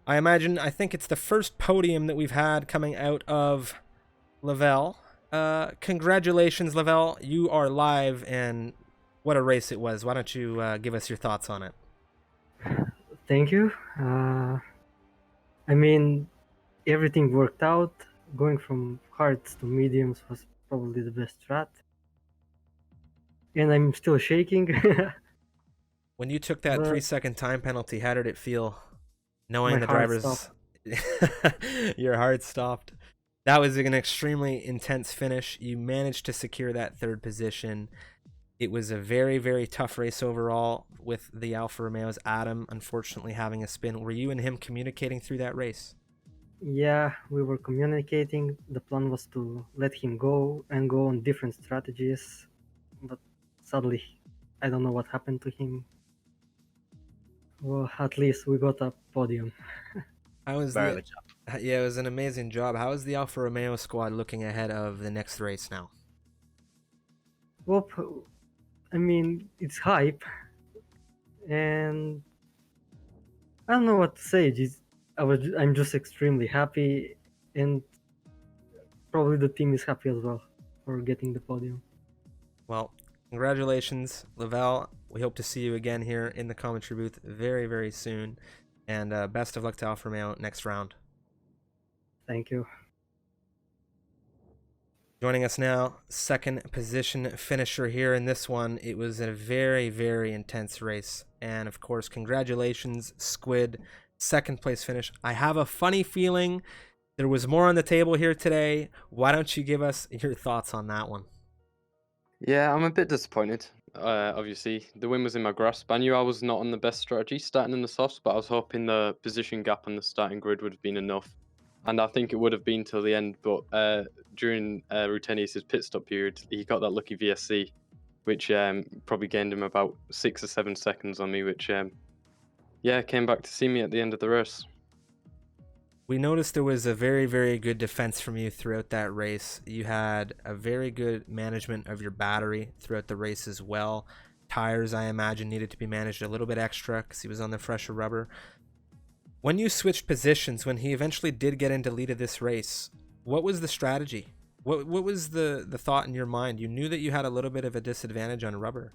A: I think it's the first podium that we've had coming out of Lavelle. Congratulations, Lavelle. You are live, and what a race it was. Why don't you give us your thoughts on it?
C: Thank you. Everything worked out. Going from hards to mediums was probably the best strat. And I'm still shaking.
A: When you took that 3-second time penalty, how did it feel? Knowing the drivers... Your heart stopped. That was an extremely intense finish. You managed to secure that third position. It was a very, very tough race overall with the Alfa Romeos. Adam, unfortunately, having a spin. Were you and him communicating through that race?
C: Yeah, we were communicating. The plan was to let him go and go on different strategies. But sadly, I don't know what happened to him. Well, at least we got a podium.
B: Very good job.
A: Yeah, it was an amazing job. How is the Alfa Romeo squad looking ahead of the next race now?
C: Well, I mean, it's hype, and I don't know what to say. I'm just extremely happy, and probably the team is happy as well for getting the podium.
A: Well, congratulations, Lavelle. We hope to see you again here in the commentary booth very, very soon. And best of luck to Alfa Romeo next round.
C: Thank you.
A: Joining us now, second position finisher here in this one. It was a very, very intense race. And of course, congratulations, Squid. Second place finish. I have a funny feeling there was more on the table here today. Why don't you give us your thoughts on that one?
D: Yeah, I'm a bit disappointed. Obviously, the win was in my grasp. I knew I was not on the best strategy starting in the softs, but I was hoping the position gap on the starting grid would have been enough. And I think it would have been till the end, but during Rutenius' pit stop period, he got that lucky VSC, which probably gained him about 6 or 7 seconds on me, which, came back to see me at the end of the race.
A: We noticed there was a very, very good defense from you throughout that race. You had a very good management of your battery throughout the race as well. Tires, I imagine, needed to be managed a little bit extra because he was on the fresher rubber. When you switched positions, when he eventually did get into lead of this race, what was the strategy? What was the thought in your mind? You knew that you had a little bit of a disadvantage on rubber.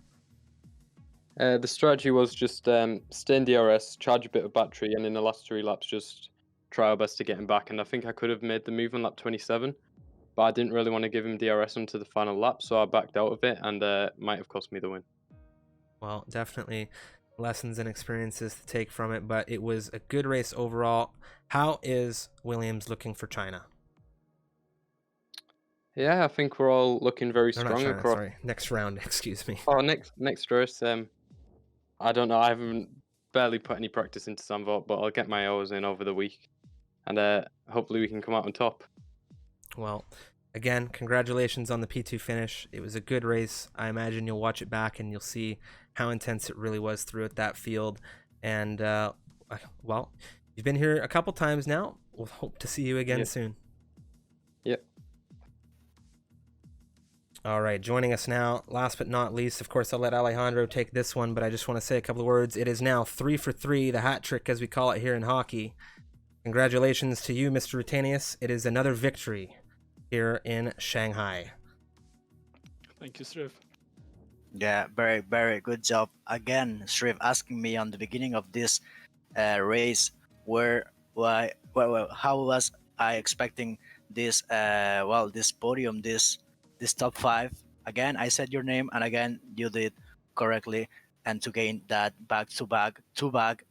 D: The strategy was just stay in DRS, charge a bit of battery, and in the last 3 laps, just try our best to get him back. And I think I could have made the move on lap 27, but I didn't really want to give him DRS onto the final lap, so I backed out of it, and might have cost me the win.
A: Well, definitely lessons and experiences to take from it, but it was a good race overall. How is Williams looking for China?
D: Yeah, I think we're all looking very
A: Or not
D: strong
A: China,
D: across.
A: sorry, next round, excuse me.
D: Oh, next race. I don't know. I haven't barely put any practice into Zandvoort, but I'll get my hours in over the week, and hopefully we can come out on top.
A: Well, again, congratulations on the P2 finish. It was a good race. I imagine you'll watch it back and you'll see how intense it really was throughout that field. And, well, you've been here a couple times now. We'll hope to see you again soon.
D: Yep.
A: All right, joining us now, last but not least, of course, I'll let Alejandro take this one, but I just want to say a couple of words. It is now 3 for 3, the hat trick, as we call it here in hockey. Congratulations to you, Mr. Rutenius. It is another victory here in Shanghai.
E: Thank you, Striv.
B: Yeah, very, very good job. Again, Shrif asking me on the beginning of this race how was I expecting this this podium, this top 5. Again, I said your name, and again you did correctly, and to gain that back-to-back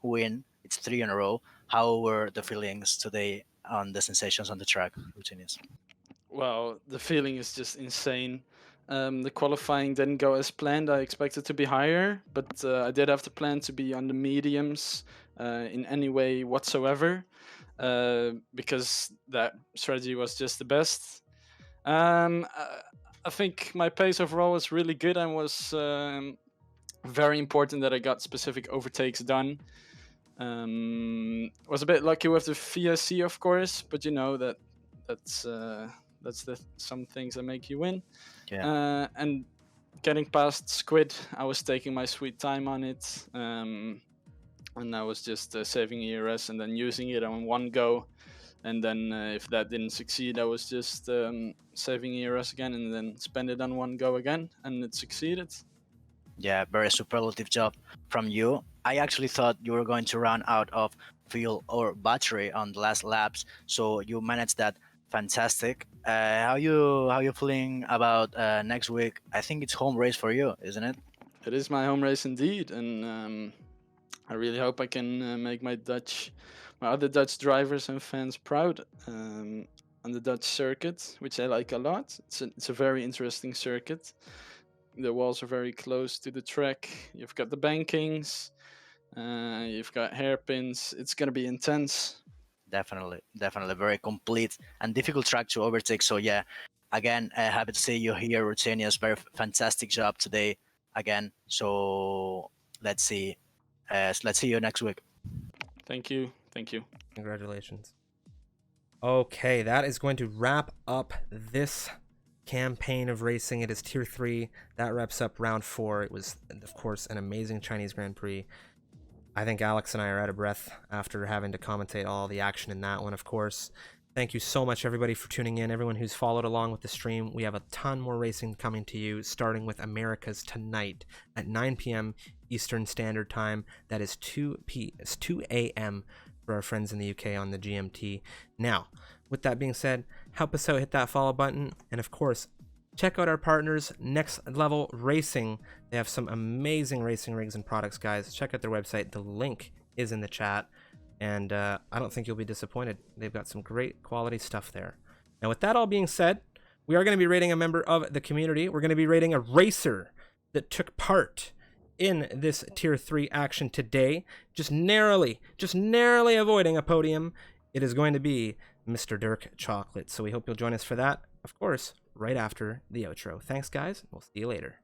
B: win, it's 3 in a row. How were the feelings today on the sensations on the track, Rutenius?
E: Well, the feeling is just insane. The qualifying didn't go as planned. I expected to be higher, but I did have to plan to be on the mediums in any way whatsoever, because that strategy was just the best. I think my pace overall was really good and was very important that I got specific overtakes done. Was a bit lucky with the VSC, of course, but you know that's some things that make you win.
B: Yeah.
E: And getting past Squid, I was taking my sweet time on it, and I was just saving ERS and then using it on one go. And then if that didn't succeed, I was just saving ERS again and then spend it on one go again, and it succeeded.
B: Yeah, very superlative job from you. I actually thought you were going to run out of fuel or battery on the last laps, so you managed that. Fantastic. How you feeling about next week? I think it's home race for you, isn't it?
E: It is my home race indeed, and I really hope I can make my other Dutch drivers and fans proud on the Dutch circuit, which I like a lot. It's a very interesting circuit. The walls are very close to the track. You've got the bankings, you've got hairpins. It's gonna be intense.
B: Definitely very complete and difficult track to overtake. So yeah, again, happy to see you here, Rutenius. Very fantastic job today again. So let's see you next week.
E: Thank you.
A: Congratulations. Okay, that is going to wrap up this campaign of racing. It is Tier 3. That wraps up round 4. It was, of course, an amazing Chinese Grand Prix. I think Alex and I are out of breath after having to commentate all the action in that one, of course. Thank you so much, everybody, for tuning in. Everyone who's followed along with the stream. We have a ton more racing coming to you, starting with America's tonight at 9 p.m. Eastern Standard Time. That is 2 a.m. for our friends in the UK on the GMT. Now, with that being said, help us out, hit that follow button, and of course, check out our partners, Next Level Racing. They have some amazing racing rigs and products, guys. Check out their website. The link is in the chat, and I don't think you'll be disappointed. They've got some great quality stuff there. Now, with that all being said, we are going to be rating a member of the community. We're going to be rating a racer that took part in this Tier 3 action today, just narrowly avoiding a podium. It is going to be Mr. Dirk Chocolate. So we hope you'll join us for that, of course, right after the outro. Thanks, guys. We'll see you later.